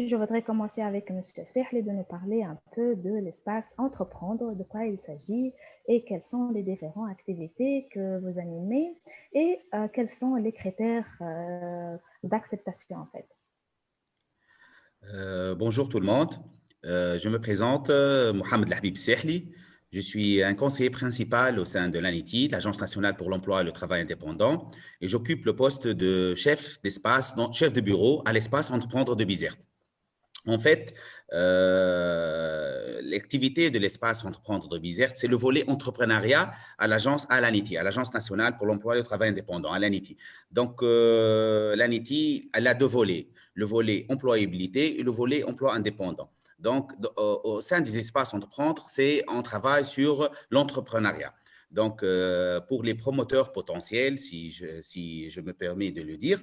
aujourd'hui, je voudrais commencer avec Monsieur Sehli de nous parler un peu de l'espace entreprendre, de quoi il s'agit et quelles sont les différentes activités que vous animez et quels sont les critères d'acceptation en fait. Bonjour tout le monde. Je me présente, Mohamed Lahbib Sehli. Je suis un conseiller principal au sein de l'ANITI, l'Agence nationale pour l'emploi et le travail indépendant, et j'occupe le poste de chef d'espace, chef de bureau à l'espace entreprendre de Bizerte. En fait, l'activité de l'espace entreprendre de Bizerte, c'est le volet entrepreneuriat à l'ANITI, à l'Agence nationale pour l'emploi et le travail indépendant, à l'ANITI. Donc, l'ANITI, elle a deux volets, le volet employabilité et le volet emploi indépendant. Donc, au sein des espaces entreprendre, on travaille sur l'entrepreneuriat. Donc, pour les promoteurs potentiels, si je me permets de le dire,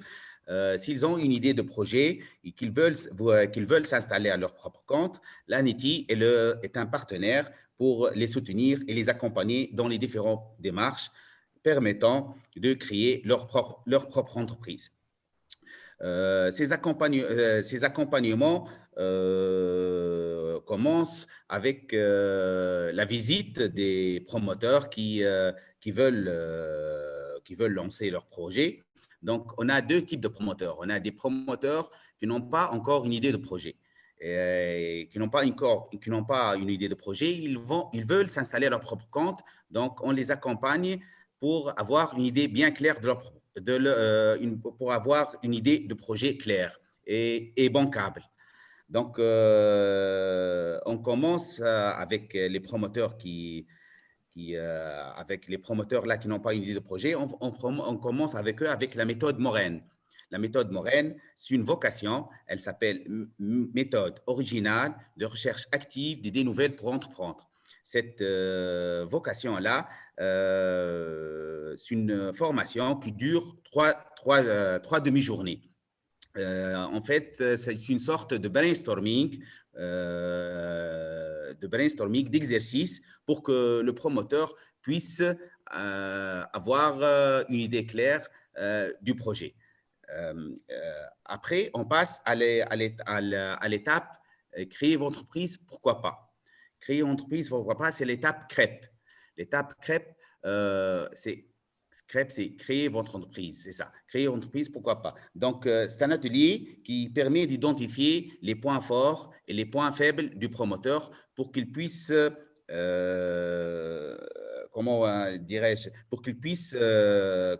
s'ils ont une idée de projet et qu'ils veulent s'installer à leur propre compte, l'ANITI est un partenaire pour les soutenir et les accompagner dans les différentes démarches permettant de créer leur propre entreprise. Ces accompagnements commencent avec la visite des promoteurs qui veulent lancer leur projet. Donc, on a deux types de promoteurs. On a des promoteurs qui n'ont pas encore une idée de projet, qui n'ont pas une idée de projet. Ils veulent s'installer à leur propre compte. Donc, on les accompagne pour avoir une idée bien claire pour avoir une idée de projet claire et bancable. Donc, on commence avec les promoteurs avec les promoteurs là qui n'ont pas une idée de projet. On commence avec eux avec la méthode Morène. La méthode Morène, c'est une vocation. Elle s'appelle méthode originale de recherche active d'idées nouvelles pour entreprendre. Cette vocation-là, c'est une formation qui dure trois demi-journées. En fait, c'est une sorte de brainstorming, d'exercice pour que le promoteur puisse avoir une idée claire du projet. Après, on passe à l'étape créer votre entreprise, pourquoi pas. Créer une entreprise, pourquoi pas, c'est l'étape crêpe. L'étape crêpe, c'est créer votre entreprise, c'est ça. Créer une entreprise, pourquoi pas. Donc, c'est un atelier qui permet d'identifier les points forts et les points faibles du promoteur pour qu'il puisse, pour qu'il puisse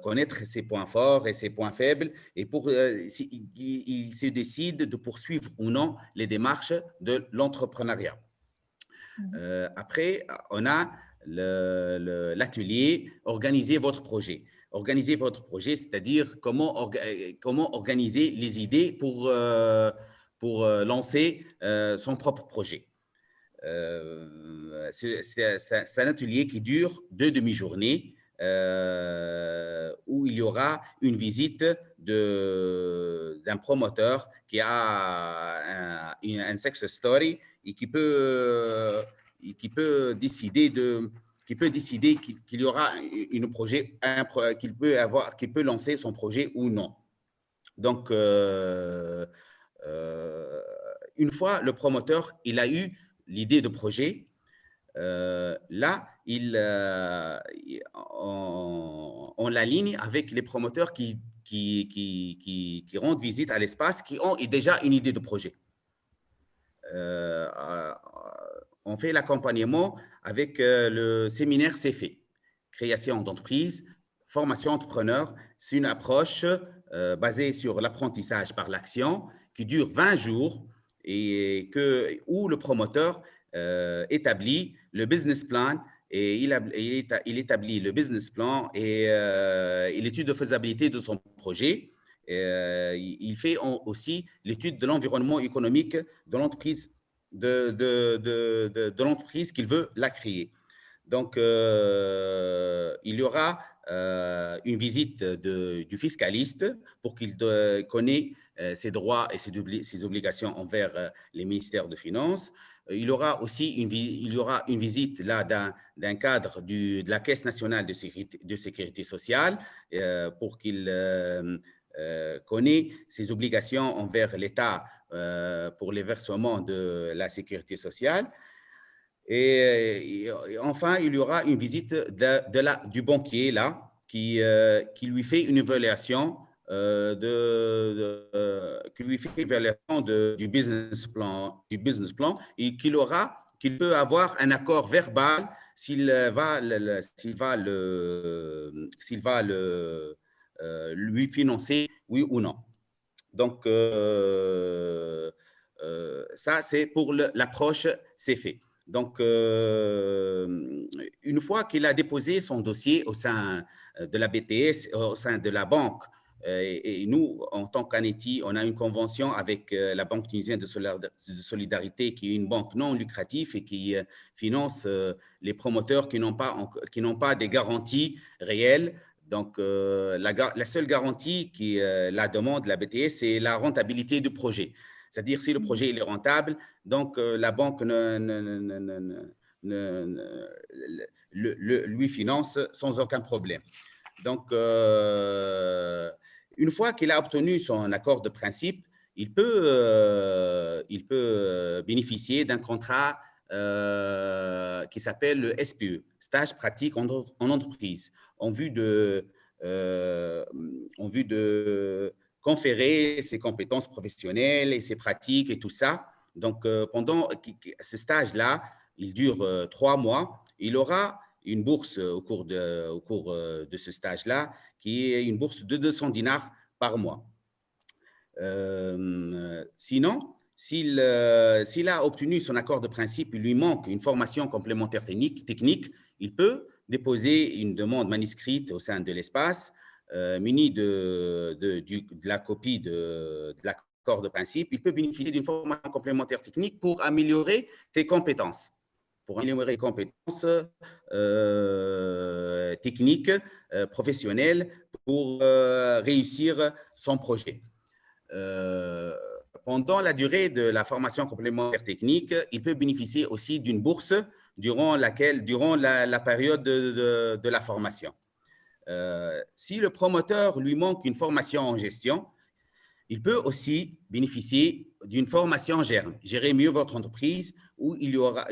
connaître ses points forts et ses points faibles et pour il se décide de poursuivre ou non les démarches de l'entrepreneuriat. Après, on a l'atelier organiser votre projet. Organiser votre projet, c'est-à-dire comment organiser les idées pour lancer son propre projet. C'est un atelier qui dure 2 demi-journées où il y aura une visite d'un promoteur qui a un success story et qui peut décider qu'il y aura qu'il peut lancer son projet ou non. Donc, une fois le promoteur il a eu l'idée de projet, là, on l'aligne avec les promoteurs qui rendent visite à l'espace, qui ont déjà une idée de projet. On fait l'accompagnement avec le séminaire CFE, création d'entreprise, formation entrepreneur. C'est une approche basée sur l'apprentissage par l'action qui dure 20 jours et où le promoteur établit le business plan et il établit le business plan et l'étude de faisabilité de son projet. Il fait aussi l'étude de l'environnement économique de l'entreprise de l'entreprise qu'il veut la créer. Donc, il y aura une visite du fiscaliste pour qu'il connaisse ses droits et ses obligations envers les ministères de Finances. Il y aura aussi une visite là d'un cadre de la Caisse nationale de sécurité sociale pour qu'il connaît ses obligations envers l'État pour les versements de la sécurité sociale. Et enfin, il y aura une visite du banquier là, qui lui fait une évaluation qui lui fait une évaluation du business plan et qu'il peut avoir un accord verbal s'il va lui financer, oui ou non. Donc, ça, c'est pour l'approche, c'est fait. Donc, une fois qu'il a déposé son dossier au sein de la BTS, au sein de la banque, et nous, en tant qu'ANETI, on a une convention avec la Banque tunisienne de solidarité, qui est une banque non lucrative et qui finance les promoteurs qui n'ont pas des garanties réelles. Donc, la seule garantie qui la demande la BTS, c'est la rentabilité du projet. C'est-à-dire, si le projet il est rentable, donc la banque lui finance sans aucun problème. Donc, une fois qu'il a obtenu son accord de principe, il peut bénéficier d'un contrat qui s'appelle le SPE, stage pratique en entreprise, en vue de conférer ses compétences professionnelles et ses pratiques et tout ça. Donc, pendant ce stage-là, il dure 3 mois. Il aura une bourse au cours de ce stage-là, qui est une bourse de 200 dinars par mois. Sinon, s'il a obtenu son accord de principe, il lui manque une formation complémentaire technique, il peut déposer une demande manuscrite au sein de l'espace, munie de la copie de l'accord de principe. Il peut bénéficier d'une formation complémentaire technique pour améliorer ses compétences. Pour améliorer les compétences techniques, professionnelles, pour réussir son projet. Pendant la durée de la formation complémentaire technique, il peut bénéficier aussi d'une bourse durant la période de la formation. Si le promoteur lui manque une formation en gestion, il peut aussi bénéficier d'une formation en gérer mieux votre entreprise, où il y aura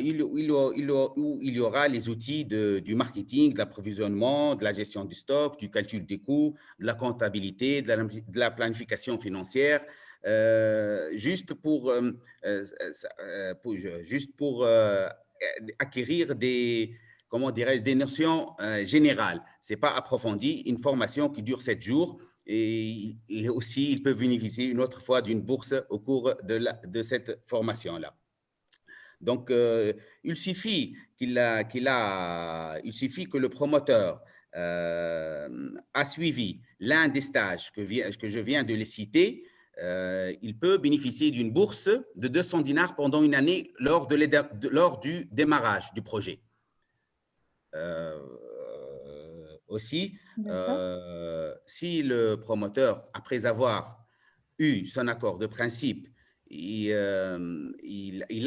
les outils du marketing, de l'approvisionnement, de la gestion du stock, du calcul des coûts, de la comptabilité, de la planification financière, juste pour acquérir des notions générales. Ce n'est pas approfondi, une formation qui dure 7 jours. Et aussi, il peut bénéficier une autre fois d'une bourse au cours de cette formation-là. Donc, il suffit que le promoteur a suivi l'un des stages que je viens de les citer. Il peut bénéficier d'une bourse de 200 dinars pendant une année lors du démarrage du projet. Aussi, si le promoteur, après avoir eu son accord de principe, il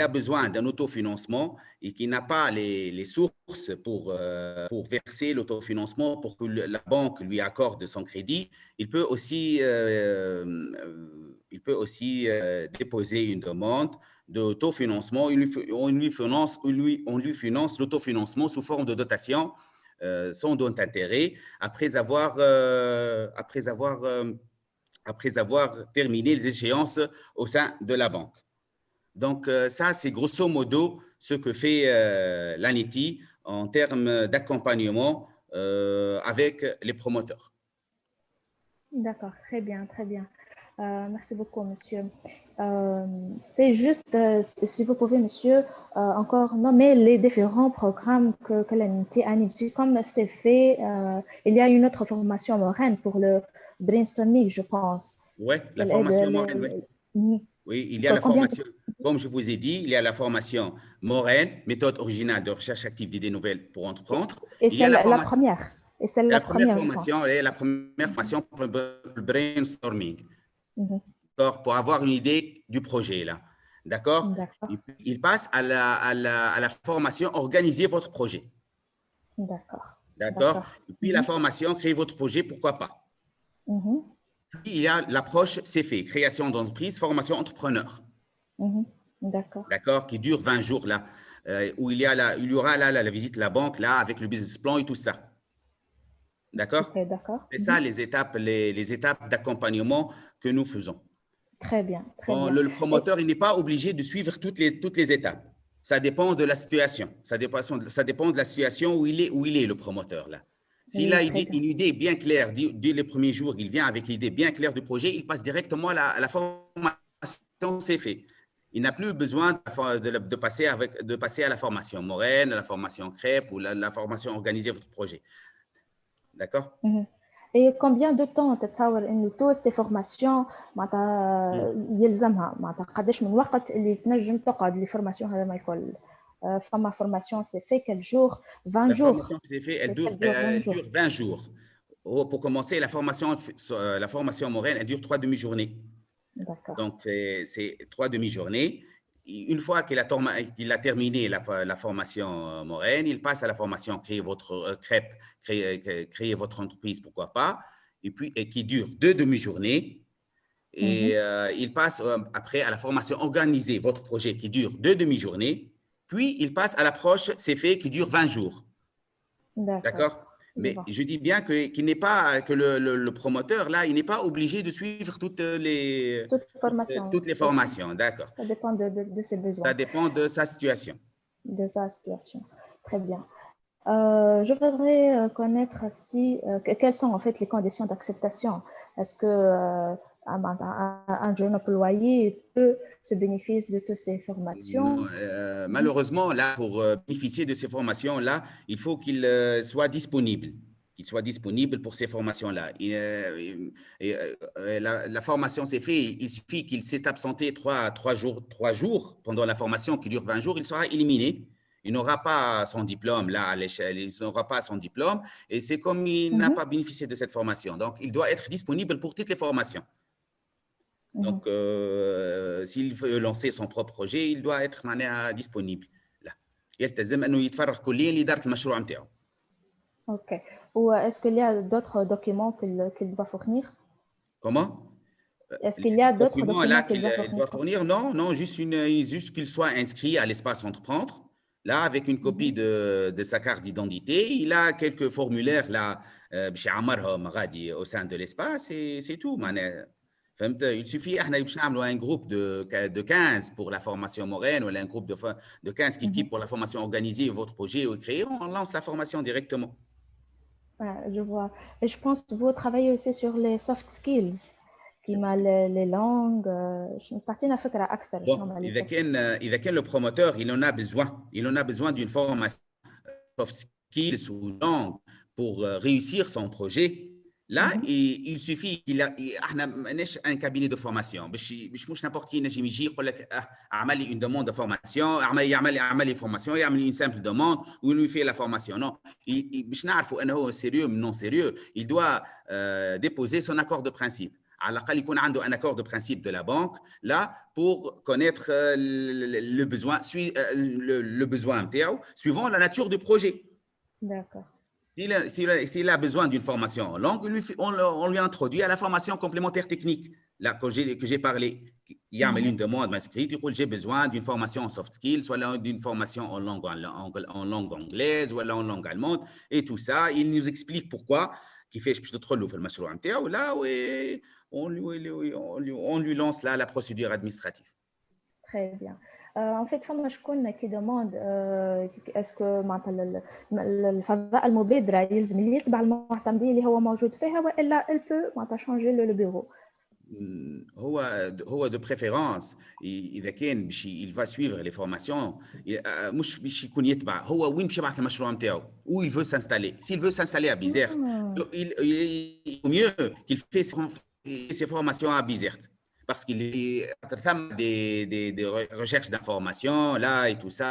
a besoin d'un autofinancement et qu'il n'a pas les sources pour verser l'autofinancement pour que la banque lui accorde son crédit, il peut aussi déposer une demande d'autofinancement. On lui finance l'autofinancement sous forme de dotation sans don d'intérêt après avoir terminé les échéances au sein de la banque. Donc, ça, c'est grosso modo ce que fait l'ANETI en termes d'accompagnement avec les promoteurs. D'accord, très bien, très bien. Merci beaucoup, monsieur. C'est juste, si vous pouvez, monsieur, encore nommer les différents programmes que l'ANETI anime. Comme c'est fait, il y a une autre formation Morane pour le brainstorming, je pense. Oui, la formation Morane, oui. Oui, il y a la formation, comme je vous ai dit, il y a la formation Morane, méthode originale de recherche active d'idées nouvelles pour entreprendre. Et c'est la première. Et c'est la première formation, la première formation pour le brainstorming. Pour avoir une idée du projet là. D'accord? Il passe à la formation organiser votre projet. D'accord. D'accord? Et puis la formation créer votre projet, pourquoi pas? Puis, il y a l'approche CFE, création d'entreprise, formation entrepreneur. D'accord. D'accord, qui dure 20 jours là, où il y aura là, la visite de la banque là avec le business plan et tout ça. D'accord? Ok, d'accord. C'est ça les étapes d'accompagnement que nous faisons. Très bien, très Bon, bien. le promoteur, il n'est pas obligé de suivre toutes les étapes. Ça dépend de la situation. Ça dépend de la situation où il est le promoteur là. S'il Oui, a très bien. une idée bien claire dès les premiers jours, il vient avec l'idée bien claire du projet, il passe directement à la formation, c'est fait. Il n'a plus besoin de passer à la formation Morène, à la formation crêpe ou la formation organiser votre projet. D'accord? Mhm. Et combien de temps تتصور انه تو سي فورماسيون معناتها يلزمها معناتها قداش من وقت اللي تنجم تقعد لي فورماسيون هذا ما الكل فما فورماسيون سي في كل جور 20 La جور formation que j'ai fait, سي كل جور 20 elle جور dure 20 jours. Pour commencer, la formation Morène, elle dure 3 demi-journées. داكور Donc, c'est 3 demi-journées. Une fois qu'il a terminé la formation Morène, il passe à la formation créer votre crêpe, créer votre entreprise, pourquoi pas, et qui dure 2 demi-journées. Et il passe après à la formation organiser votre projet qui dure 2 demi-journées. Puis, il passe à l'approche c'est fait qui dure 20 jours. داكور D'accord? Mais je dis bien qu'il n'est pas, que le promoteur, là, il n'est pas obligé de suivre toute formation toutes les formations. D'accord. ça dépend de ses Ça besoins dépend de sa situation. de sa situation très bien je voudrais connaître si quelles sont en fait les conditions d'acceptation. Est-ce que un jeune employé peut se bénéficier de toutes ces formations? Malheureusement, là, pour bénéficier de ces formations-là, il faut qu'il soit disponible. Qu'il soit disponible pour ces formations-là. La formation s'est faite, il suffit qu'il s'est absenté 3 jours pendant la formation qui dure 20 jours, il sera éliminé. Il n'aura pas son diplôme là à l'échelle, il n'aura pas son diplôme et c'est comme il n'a pas bénéficié de cette formation. Donc, il doit être disponible pour toutes les formations. Donc, s'il veut lancer son propre projet, il doit être disponible. là. يلتزم انه يتفرغ كليا لاداره المشروع نتاعو. Ok. Ou est-ce qu'il y a d'autres documents qu'il doit fournir? Comment? Est-ce qu'il y a d'autres Documents là documents qu'il qu'il doit fournir? doit fournir? Non, non, juste qu'il soit inscrit à l'espace entreprendre. Là, avec une copie de sa carte d'identité, il a quelques formulaires là, باش يعمرهم غادي au sein de l'espace et c'est tout. Il suffit باش نعملوا un groupe de 15 pour la formation Morène ou un groupe de 15 qui équipe pour la formation organisée votre projet ou créer, on lance la formation directement. Je vois. Et je pense que vous travaillez aussi sur les soft skills. كيما les langues تعطينا فكرة أكثر شنو هما les soft إذا كان le promoteur il en a besoin d'une formation soft skills ou langue pour réussir son projet. Là, il suffit احنا ماناش un cabinet de formation مش n'importe qui نجم يجي يقول لك اعمل لي une demande de formation يعمل لي formation يعمل لي une simple demande ou lui fait la formation. Non, باش نعرفوا انه هو sérieux ou non sérieux, il doit déposer son accord de principe. على الأقل يكون عنده un accord de principe de la banque là pour connaître le besoin نتاعو suivant la nature du projet. D'accord. S'il a besoin d'une formation en langue, on lui introduit à la formation complémentaire technique. Là, que j'ai parlé, il y a une demande inscrite, j'ai besoin d'une formation en soft skills, soit d'une formation en langue anglaise, ou en langue allemande, et tout ça. Il nous explique pourquoi, qui fait que je te le المشروع نتاعو là, on lui lance là la procédure administrative. Très bien. En fait, فما شكون qui demande اسكو معناتها الفضاء المبادرة يلزم اللي يتبع المعتمدين اللي هو موجود فيها والا elle peut معناتها changer le bureau. هو de préférence اذا كان il va suivre les formations مش باش يكون يتبع هو وين باش يبعث المشروع نتاعو où il veut s'installer. S'il veut s'installer à Bizerte, il vaut mieux qu'il fait ses formations à Bizerte. Parce qu'il est des recherches d'informations là et tout ça,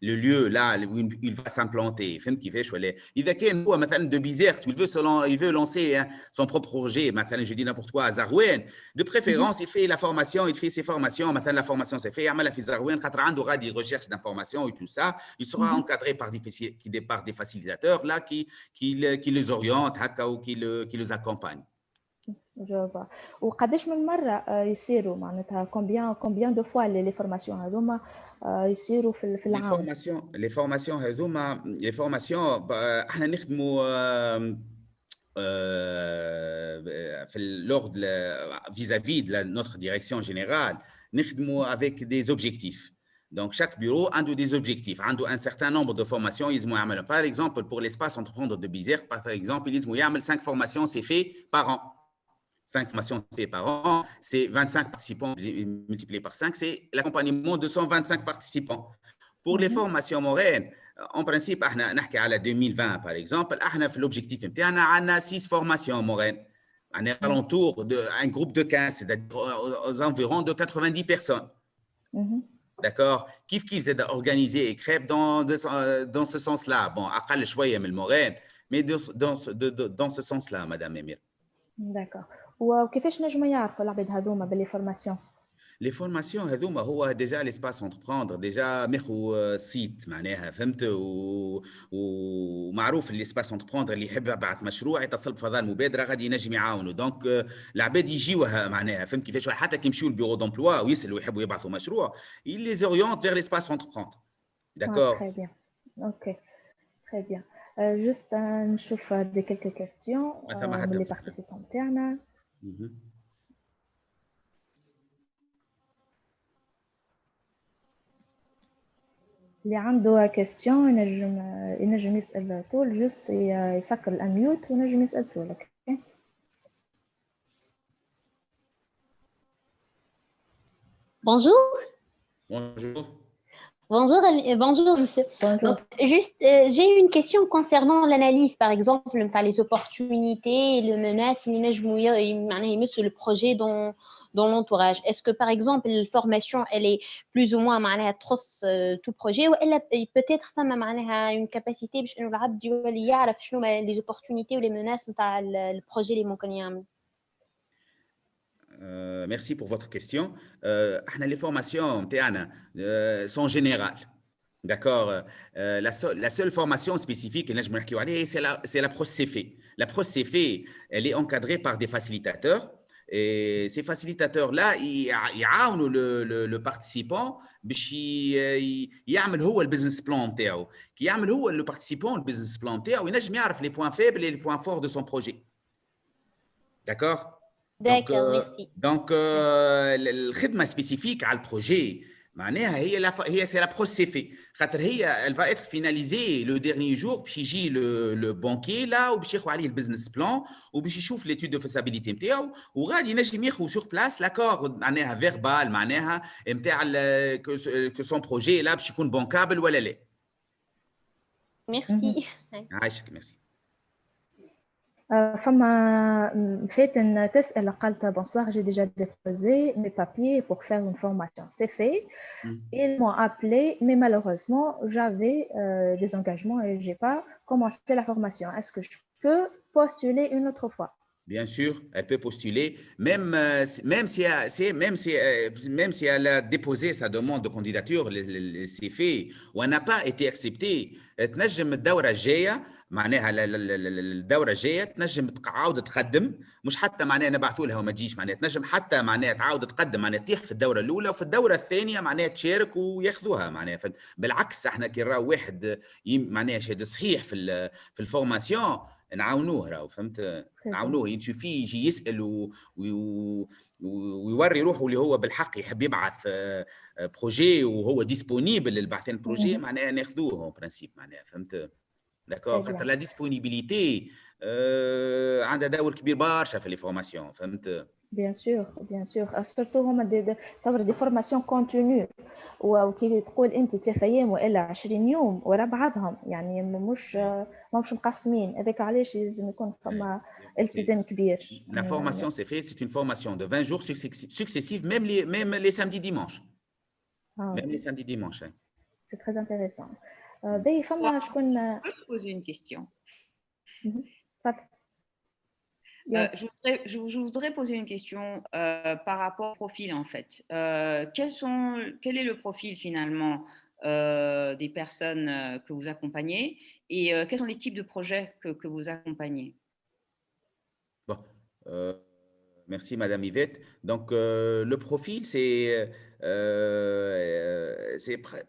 le lieu là où il va s'implanter. إذا كان هو مثلا de Bizerte, il veut lancer son propre projet, مثلا je dis n'importe quoi à Zarouane, de préférence il fait la formation, il fait ses formations, مثلا la formation c'est fait, يعملها في Zarouane, خاطر عنده غادي recherche d'informations et tout ça, il sera encadré par des facilitateurs là qui les orientent ou qui les accompagnent. جو فوا. وقداش من مرة يصيروا معناتها combien de fois les formations هذوما يصيروا في العام؟ les formations احنا نخدموا lors vis-à-vis de notre direction générale, nous avec des objectifs. Donc, chaque bureau a des objectifs, a un certain nombre de formations. Par exemple, pour l'espace entreprendre de Bizerte, par exemple, ils ont 5 formations, c'est fait par an. 5 formations, c'est par an, c'est 25 participants multipliés par 5, c'est l'accompagnement de 125 participants. Pour les formations moraines, en principe, on a 2020 par exemple, on a l'objectif, on a 6 formations moraines. On est alentour d'un groupe de 15, c'est-à-dire aux environs de 90 personnes. D'accord? Qu'ils aient organisé et créé dans ce sens-là. Bon, après le choix, il y a le moraine, mais dans ce sens-là, Madame Emir. D'accord. وكيفاش نجموا يعرفوا العباد هذوما باللي فورماسيون؟ Les formations هذوما هو déjà l'espace entreprendre déjà ماخو سيت معناها فهمت ومعروف الاسباس entreprendre اللي يحب يبعث مشروع يتصل بفضاء المبادره غادي ينجم يعاونوا دونك العباد يجيوها معناها فهمت كيفاش حتى كي يمشيو البيرو دومبلوا ويسالوا يحبوا يبعثوا مشروع ils les orientent vers l'espace entreprendre. D'accord. Très bien. Ok. Très bien. Juste نشوف des quelques questions من les participants تاعنا. اللي عنده كيستيون ينجم يسأل طول جست يسكر الأميوت وينجم يسأل طولك. Bonjour. Bonjour. Bonjour monsieur. Bonjour. Donc, juste, j'ai une question concernant l'analyse, par exemple, les opportunités, les menaces, le projet dans l'entourage. Est-ce que, par exemple, la formation, elle est plus ou moins tout projet, ou elle a peut-être une capacité les opportunités ou les menaces le projet les montagnards. Merci pour votre question. Les formations sont générales. D'accord. La seule formation spécifique, c'est l'approche CFE. L'approche CFE, elle est encadrée par des facilitateurs. Et ces facilitateurs-là, ils aident le participant باش يعمل هو البزنس بلان نتاعو. كي يعمل هو le participant le business plan نتاعو ينجم يعرف les points faibles et les points forts de son projet. D'accord. D'accord, merci. Donc, الخدمة spécifique على البروجي معناها هي c'est l'approche CFE. خاطر هي elle va être finalisée le dernier jour باش يجي le banquier là وباش ياخذ عليه البزنس بلان وباش يشوف l'étude de faisabilité نتاعو وغادي ينجم ياخذ sur place l'accord معناها verbal معناها نتاع que son projet là باش يكون bancable ولا لا. Merci. عايشك merci. فما فاتن تسأل قالت bonsoir, j'ai déjà déposé mes papiers pour faire une formation. C'est fait. Ils m'ont appelé, mais malheureusement, j'avais des engagements et j'ai pas commencé la formation. Est-ce que je peux postuler une autre fois? Bien sûr, elle peut postuler, même si elle a déposé sa demande de candidature, c'est fait, ou elle n'a pas été acceptée, تنجم الدورة الجاية معناها الدورة الجاية تنجم تعاود تقدم مش حتى معناها نبعثوا لها وما تجيش معناها تنجم حتى معناها تعاود تقدم معناها تطيح في الدورة الأولى وفي الدورة الثانية معناها تشارك وياخذوها معناها بالعكس احنا كي نراو واحد معناها شهادة صحيح في الفورماسيون نعاونوه راهو فهمت نعاونوه ينشوفي يجي يسال ويوري روحه اللي هو بالحق يحب يبعث بروجي وهو ديسپونيبل للبحث عن بروجي معناها ناخذوه برانسيب معناها فهمت داكور خاطر لا ديسپونيبيليتي عندها دور كبير برشا في لي فورماسيون فهمت. Bien sûr. Surtout هما صور دي فورماسيون كونتينيو وكي تقول انت 3 ايام والا 20 يوم ورا بعضهم يعني مش مقسمين هذاك علاش لازم يكون فما التزام كبير. La formation c'est fait, c'est une formation de 20 jours successifs même les samedis dimanches. Même les samedis dimanches. C'est très intéressant. باهي فما شكون poser une question. Yes. Je voudrais poser une question par rapport au profil en fait. Quel est le profil finalement des personnes que vous accompagnez et quels sont les types de projets que vous accompagnez? Bon, Merci, Madame Yvette. Donc, le profil,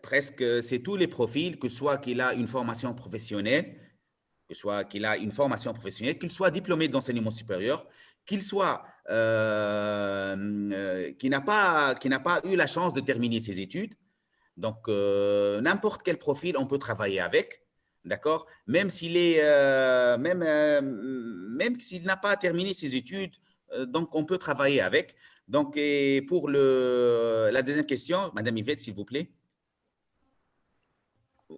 presque c'est tous les profils, que ce soit qu'il a une formation professionnelle, qu'il soit diplômé d'enseignement supérieur, qu'il soit qui n'a pas eu la chance de terminer ses études. Donc, n'importe quel profil, on peut travailler avec, d'accord? Même s'il n'a pas terminé ses études, donc on peut travailler avec. Donc, et pour la deuxième question, Madame Yvette, s'il vous plaît.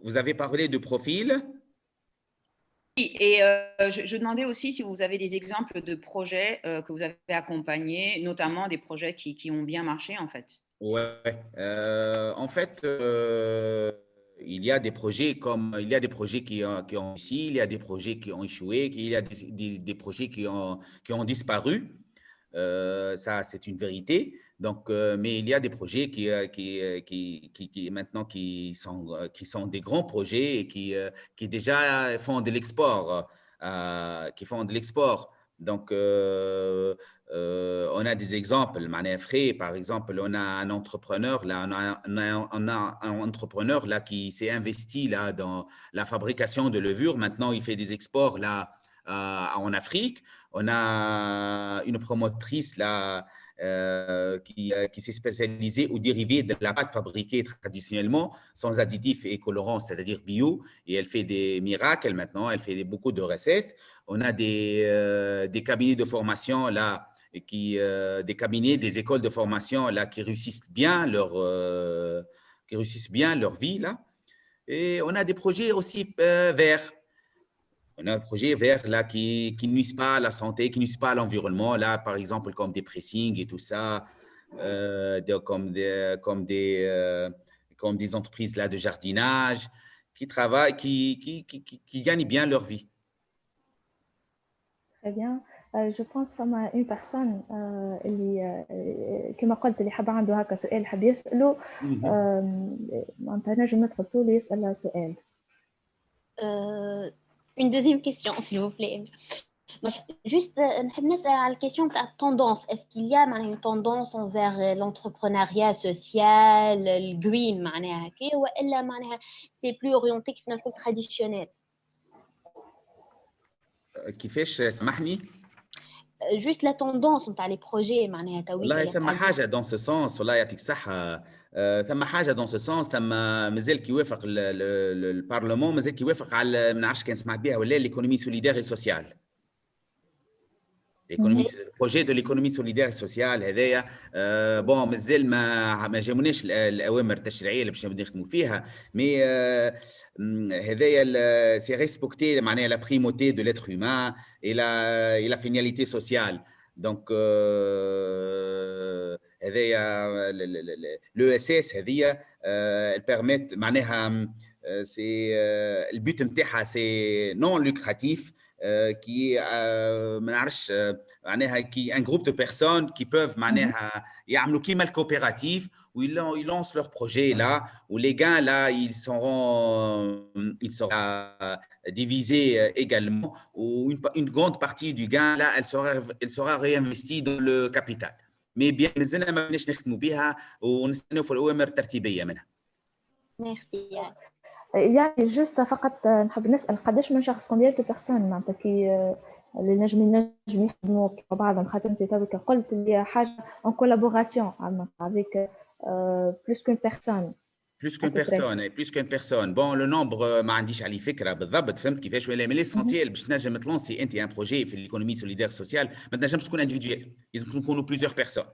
Vous avez parlé de profil. Oui, et je demandais aussi si vous avez des exemples de projets que vous avez accompagnés, notamment des projets qui ont bien marché, en fait. Ouais. En fait, il y a des projets qui ont réussi, il y a des projets qui ont échoué, il y a des projets qui ont disparu. Ça, c'est une vérité. Donc, mais il y a des projets maintenant qui sont des grands projets et qui déjà font de l'export, qui font de l'export. Donc, on a des exemples. Par exemple, on a un entrepreneur là, on a un entrepreneur là qui s'est investi là dans la fabrication de levure. Maintenant, il fait des exports là en Afrique. On a une promotrice là qui s'est spécialisée aux dérivés de la pâte fabriquée traditionnellement, sans additifs et colorants, c'est-à-dire bio, et elle fait des miracles maintenant, elle fait beaucoup de recettes. On a des cabinets de formation là, des cabinets, des écoles de formation là qui réussissent bien leur vie là. Et on a des projets aussi verts. On a un projet vert là qui ne nuisent pas à la santé, qui ne nuisent pas à l'environnement, là, par exemple, comme des pressings et tout ça, comme des entreprises là, de jardinage qui travaillent, qui gagnent bien leur vie. Très bien. Je pense فما une personne اللي كما قلت اللي حاب عنده هكا سؤال حاب يسأله معناتها نجم ندخل طول يسأل سؤال. Une deuxième question, s'il vous plaît. Donc, juste, نحب نسأل على la question de la tendance. Est-ce qu'il y a une tendance envers l'entrepreneuriat social, le green, معناها هكا, وإلا معناها c'est plus orienté كيف نقول traditionnel? كيفاش سامحني؟ Juste la tendance نتاع les projets معناها تويك. والله ثم حاجه دون سو سونس، والله يعطيك الصحه. ثم حاجه دون سو سونس، ثم مازال كيوافق البارلمون، مازال كيوافق على ما نعرفش كان سمعت بها ولا ليكونومي سوليدير اي سوسيال. البروجي دو ليكونومي سوليدير سوسيال هذايا بون مازال ما جاوناش الاوامر التشريعيه اللي باش نخدموا فيها، مي هذايا سي ريسبكتي معناها لا بريموتي دو ليتر هيومان اي لا فيناليتي سوسيال. دونك هذايا لو اس اس هذيا بيرميت معناها سي البوت نتاعها سي نون لوكراتيف qui ما نعرفش معناها qui un groupe de personnes qui peuvent معناها يعملوا كيما الكوبيراتيف où ils lancent leur projet là où les gains là ils seront divisés également où une grande partie du gain là elle sera réinvestie dans le capital. mais bien مازلنا ما بناش نخدموا بها ونستناو في الأوامر الترتيبية منها. Merci. يعني جست فقط نحب نسأل قداش من شخص كومبيان دو بيرسون معناتها كي اللي نجم يخدموا مع بعضهم، خاطر انت توك قلت اللي حاجه en collaboration avec plus qu'une personne. plus qu'une personne. Bon, le nombre ما عنديش عليه فكره بالضبط، فهمت كيفاش ولا، مي ليسونسيال باش تنجم تلونسي انت ان بروجي في ليكونومي سوليدير سوسيال ما تنجمش تكون انديفيدويل، لازم تكونوا بليزيور بيرسون.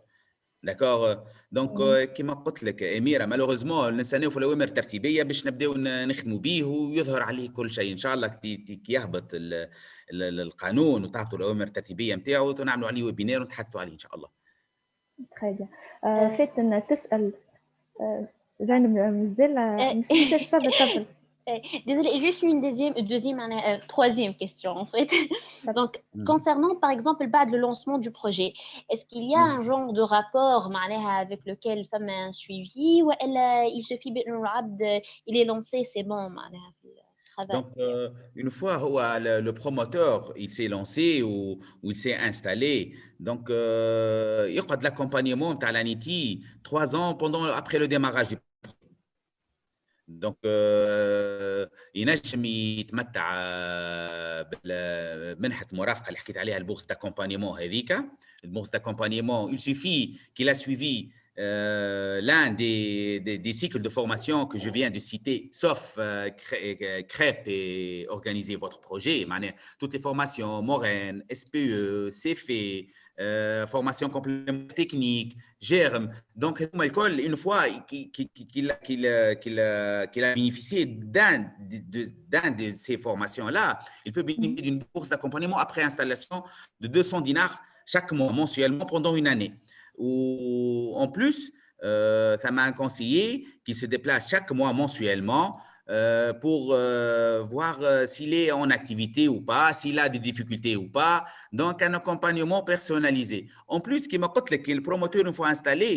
داكور. دونك كما قلت لك اميره مالوغوزمون نستناو في الاوامر الترتيبيه باش نبداو نخدموا به ويظهر عليه كل شيء ان شاء الله. كي يهبط القانون وتعطوا الاوامر الترتيبيه نتاعو ونعملوا عليه ويبينار ونتحدثوا عليه ان شاء الله. Très bien. فاتن تسال زينب مازال نسيتش تفضل. Désolée, juste une troisième question en fait. Donc, concernant par exemple le lancement du projet, est-ce qu'il y a un genre de rapport avec lequel femme a un suivi ou il suffit il est lancé, c'est bon travail. Donc, une fois où le promoteur il s'est lancé ou il s'est installé, donc il y a de l'accompagnement à l'ANITI 3 ans après le démarrage du. Donc, ينجم يتمتع بمنحة المرافقة اللي حكيت عليها البورس d'accompagnement هذيك. البورس d'accompagnement, il suffit qu'il a suivi l'un des cycles de formation que je viens de citer, sauf CREP et organiser votre projet. Toutes les formations, Morène, SPE, CFE, formation complémentaire technique, GERM. Donc, une fois qu'il a bénéficié d'un de ces formations-là, il peut bénéficier d'une bourse d'accompagnement après installation de 200 dinars chaque mois, mensuellement, pendant une année. Ou en plus, ça m'a un conseiller qui se déplace chaque mois mensuellement pour voir s'il est en activité ou pas, s'il a des difficultés ou pas. Donc, un accompagnement personnalisé. En plus, qui m'a dit que le promoteur, une fois installé,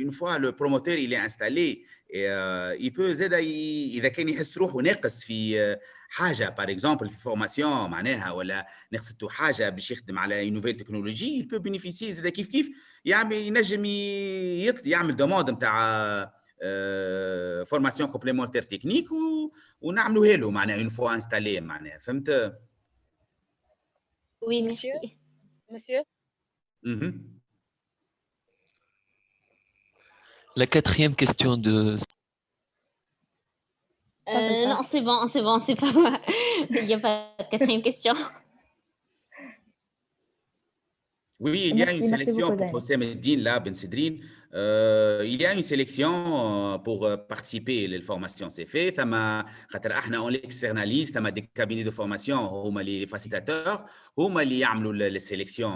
une fois le promoteur il est installé, il peut إذا كان يحس روحه ناقص في حاجه باغ اكزومبل في فورماسيون معناها ولا نقصته حاجه باش يخدم على نوفيل تكنولوجي il peut bénéficier زاد كيف ينجم يعمل دوموند نتاع فورماسيون كومبليمونتير تكنيك ونعملوها له معناها اون فوا انستالي معناها فهمت. Oui, merci. Monsieur, La quatrième question de... Non, c'est bon, c'est pas moi. Il n'y a pas de quatrième question. Oui, il y a Merci, une merci sélection beaucoup, pour Zainab. Hossam Eddine, là, Ben Sedrine. Il y a une sélection pour participer à la formation. C'est fait. On l'externalise. Il y a des cabinets de formation, les facilitateurs, les sélections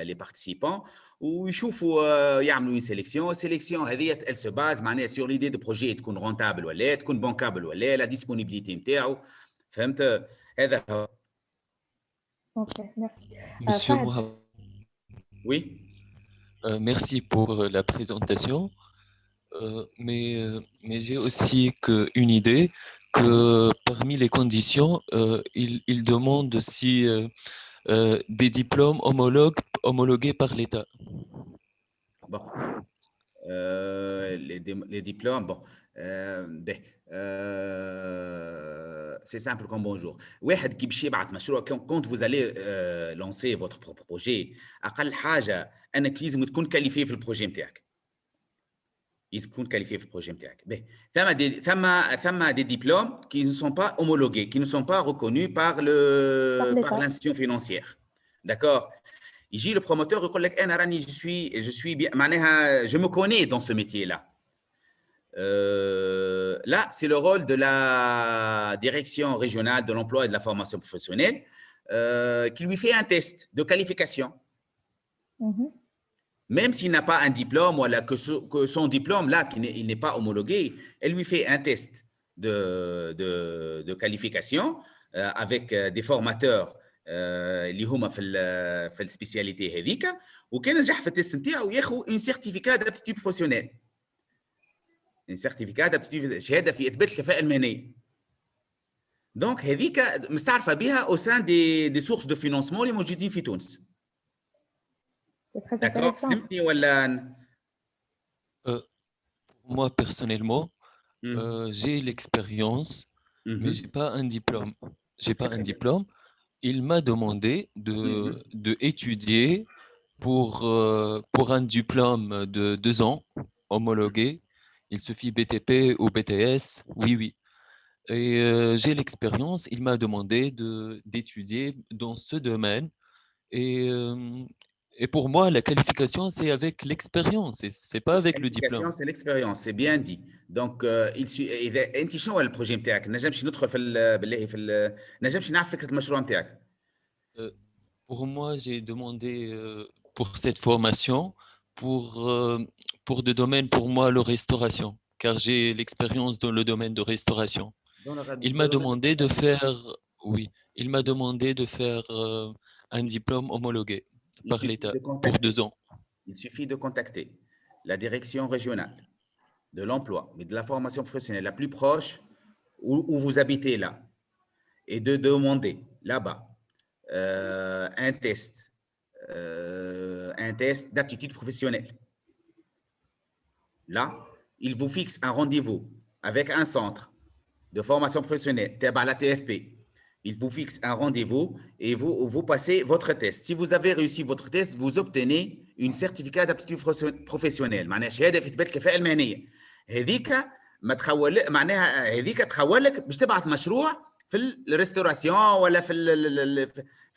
les participants. ويشوفوا يعملوا une sélection. Sélection, elle se base sur l'idée de projet تكون rentable ولا تكون bankable ولا la disponibilité نتاعو. فهمت هذا هو. Ok, merci. Monsieur Fahd. Mohamed, Oui. merci pour la présentation. Mais j'ai aussi une idée que parmi les conditions, il demande aussi des diplômes homologués par l'État. Bon. Les diplômes, bon. C'est simple comme bonjour. واحد كي باش يبعث مشروع quand vous allez lancer votre propre projet أقل حاجة أنك لازم تكون كاليفي في البروجي نتاعك. لازم تكون كاليفي في البروجي نتاعك. ثم des diplômes qui ne sont pas homologués, qui ne sont pas reconnus par l'institution financière. D'accord? يجي le promoteur يقول لك انا راني je suis bien معناها je me connais dans ce métier là. Là c'est le rôle de la direction régionale de l'emploi et de la formation professionnelle qui lui fait un test de qualification. Même s'il n'a pas un diplôme ou que son diplôme là il n'est pas homologué, elle lui fait un test de qualification avec des formateurs اللي هما في السبيسياليتي هذيك وكان نجح في التيست نتاعو ياخذ اون سيرتيفيكات دابتيتود بروفيسيونيل اون سيرتيفيكات دابتيتود شهاده في اثبات الكفاءه المهنيه. دونك هذيك مستعرفه بها او سان دي سورس دو فينانسمون اللي موجودين في تونس. C'est très D'accord. intéressant. فهمتني ولا؟ Moi personnellement, j'ai l'expérience, mais j'ai pas un diplôme. J'ai pas un diplôme. Il m'a demandé de étudier pour un diplôme de 2 ans homologué. Il suffit BTP ou BTS, oui. Et j'ai l'expérience. Il m'a demandé d'étudier dans ce domaine. Et pour moi, la qualification, c'est avec l'expérience. C'est pas avec le diplôme. C'est l'expérience, c'est bien dit. Donc, إذا أنت شنو هو البروجي نتاعك؟ نجمش ندخل بالله نجمش نعرف فكرة المشروع نتاعك. Pour moi, j'ai demandé pour cette formation pour des domaines, pour moi, la restauration, car j'ai l'expérience dans le domaine de restauration. Il m'a demandé de faire un diplôme homologué par l'État pour 2 ans. Il suffit de contacter la direction régionale de l'emploi, mais de la formation professionnelle la plus proche où vous habitez là, et de demander là-bas un test d'aptitude professionnelle. Là, il vous fixe un rendez-vous avec un centre de formation professionnelle, la TFP. Il vous fixe un rendez-vous et vous passez votre test. Si vous avez réussi votre test, vous obtenez une certificat d'aptitude professionnelle. معناها شهاده في اثبات الكفاءه المهنيه. هذيك ما تخول معناها هذيك تخول لك باش تبعث مشروع في الريستوراسيون ولا في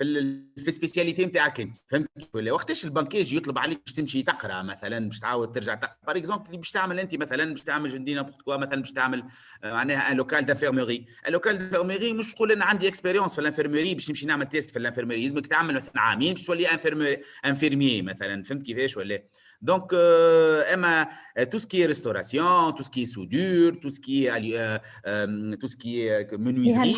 السبيسياليتي نتاعك انت، فهمت كيف ولا؟ وقتاش البنكاج يطلب عليك باش تمشي تقرا مثلا، باش تعاود ترجع تقرا باغ اكزومبل، اللي باش تعمل انت مثلا باش تعمل جندي نابورت كوا، مثلا باش تعمل معناها ان لوكال دانفيرميري. ان لوكال دانفيرميري مش تقول انا عندي اكسبيريونس في الانفيرميري باش نمشي نعمل تيست في الانفيرميري، لازمك تعمل مثلا عامين باش تولي انفيرميي مثلا، فهمت كيفاش ولا؟ دونك اما tout ce qui est restauration, tout ce qui est soudure, tout ce qui est menuiserie,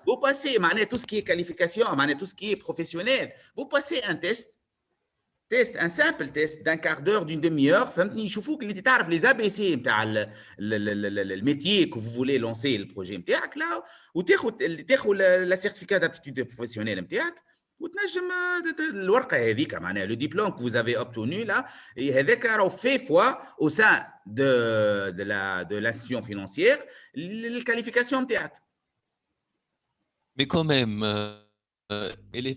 vous passez tout ce qui est qualification, tout ce qui est professionnel, vous passez un un simple test d'un quart d'heure, d'une demi-heure, فهمتني؟ يشوفوك اللي تعرف les ABC نتاع الميتيer que vous voulez lancer le projet نتاعك là، وتاخذ la certificat d'aptitude professionnelle نتاعك، وتنجم الورقه هذيك معناها le diplôme que vous avez obtenu là، هذاك راهو fait foi au sein de l'institution financière الqualification نتاعك. Mais quand même, elle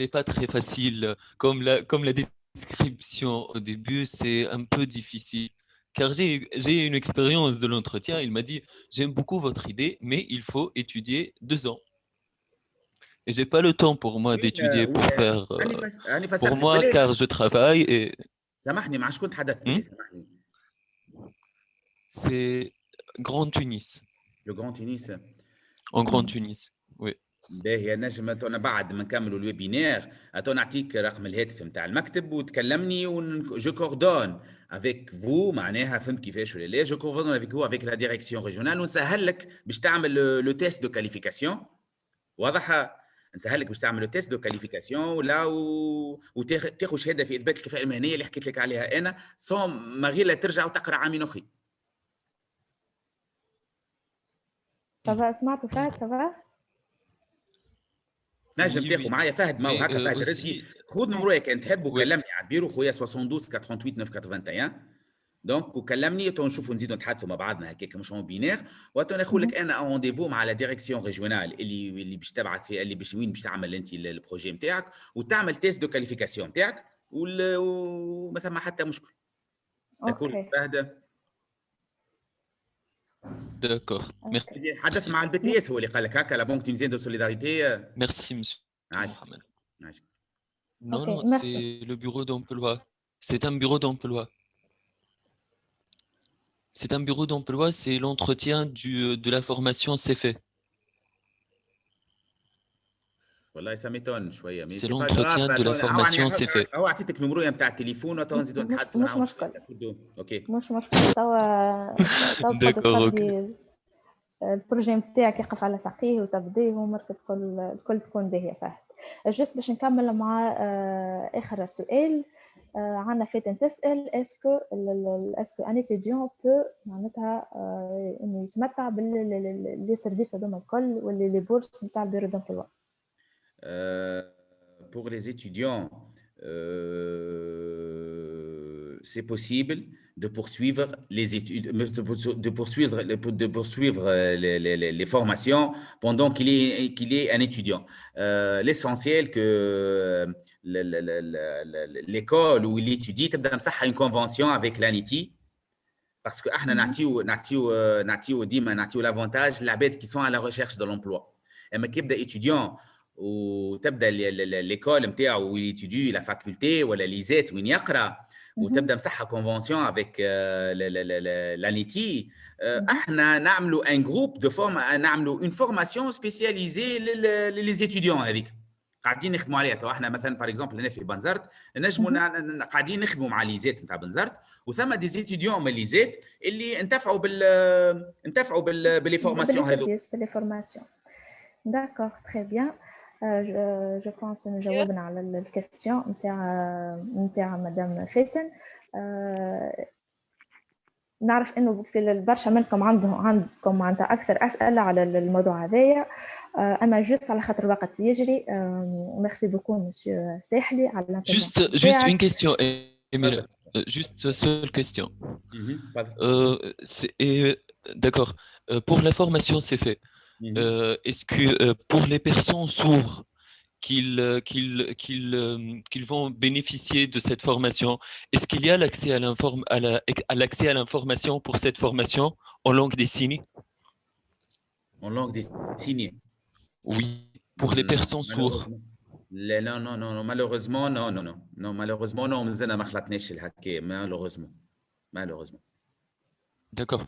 est pas très facile. Comme la description au début, c'est un peu difficile. Car j'ai une expérience de l'entretien. Il m'a dit, j'aime beaucoup votre idée, mais il faut étudier 2 ans. Et j'ai pas le temps pour moi d'étudier pour faire pour moi, car je travaille et سامحني مع شكون تحدثت بالله سامحني. C'est Grand Tunis. Le Grand Tunis. En Grand Tunis, oui. باهي نجم انا بعد ما نكملوا الويبينير نعطيك رقم الهاتف نتاع المكتب وتكلمني جو كوردون افيك فو، معناها فهمت كيفاش ولا لا؟ جو كوردون افيك فو افيك لا ديريكسيون ريجيونال ونسهل لك باش تعمل لو تيست دو كاليفيكاسيون. واضحه؟ نسهل لك باش تعمل لو تيست دو كاليفيكاسيون ولا وتاخذ شهاده في اثبات الكفاءه المهنيه اللي حكيت لك عليها انا، سون ما غير لا ترجع وتقرا عامين اخرين. صافا سمعتوا فهد؟ صافا نجم تاخذ معايا فهد ماو هكا فهد رزقي، خذ نمرويا كان تحب وكلمني على البيرو خويا 72 88 981 دونك وكلمني نشوفوا نزيدوا نتحدثوا مع بعضنا هكاك مش اون بينير، وناخذ لك انا رونديفو مع لا ديريكسيون ريجيونال اللي باش تبعث فيها اللي باش وين باش تعمل انت البروجي نتاعك وتعمل تيست دو كاليفيكاسيون نتاعك وما ثم حتى مشكل. اوكي فهد D'accord. Merci. حدث مع البي تي اس هو اللي قال لك هكا لا بنك تونيزيان دو سوليداريتي. Merci monsieur. Non, okay, non, c'est le bureau d'emploi. C'est un bureau d'emploi. C'est un bureau d'emploi, c'est l'entretien de la formation c'est fait. والله ça m'étonne شويه mais c'est l'entretien de la formation c'est fait. هو اعطيتك نمرو نتاع التليفون وتوا نزيدوا نتحدثوا مش مشكل. اوكي مش مشكل. توا تفضي البروجي نتاعك يقف على ساقيه وتبديه وامورك الكل تكون باهيه. فهد جست باش نكمل مع اخر سؤال. عندنا فاتن تسال اسكو ان étudiant peut معناتها انه يتمتع باللي سيرفيس هذوما الكل واللي لي بورس نتاع البيرو دامبلوا. Pour les étudiants, c'est possible de poursuivre les études, de poursuivre les formations pendant qu'il est un étudiant. L'essentiel que l'école où il étudie تبدا مسحها une convention avec l'ANITI parce que احنا نعطيو ديما نعطيو l'avantage للعباد qui sont à la recherche de l'emploi. اما كيبدا étudiant وتبدا ليكول نتاعو ويتيدي لا فاكولتي ولا ليزات وين يقرا وتبدا مسحها كونفونسيون افيك لانيتي، احنا نعملوا ان جروب دو فورم، نعملوا اون فورماسيون سبيسياليزي لي زيتيديون هذيك قاعدين نخدموا عليها. تو احنا مثلا باغ اكزومبل هنا في بنزرت نجموا قاعدين نخدموا مع ليزات نتاع بنزرت وثم دي زيتيديون من ليزات اللي انتفعوا باللي فورماسيون هذو. باللي فورماسيون. داكور تري بيان. جو بونس انه جاوبنا على الكاستيون نتاع مدام فاتن. نعرف انه برشا منكم عندكم معناتها اكثر اسئله على الموضوع هذايا. اما جوست على خاطر الوقت يجري. ميرسي بوكو مسيو ساحلي على الانترفونسيون. Juste une question, Emile. Juste seule question. D'accord. Pour la formation, c'est fait. Est-ce que pour les personnes sourdes qu'ils vont bénéficier de cette formation, est-ce qu'il y a l'accès à l'information pour cette formation en langue des signes? En langue des signes? Oui, pour les personnes sourdes. Non, non, non, malheureusement, non, malheureusement, non, malheureusement. D'accord.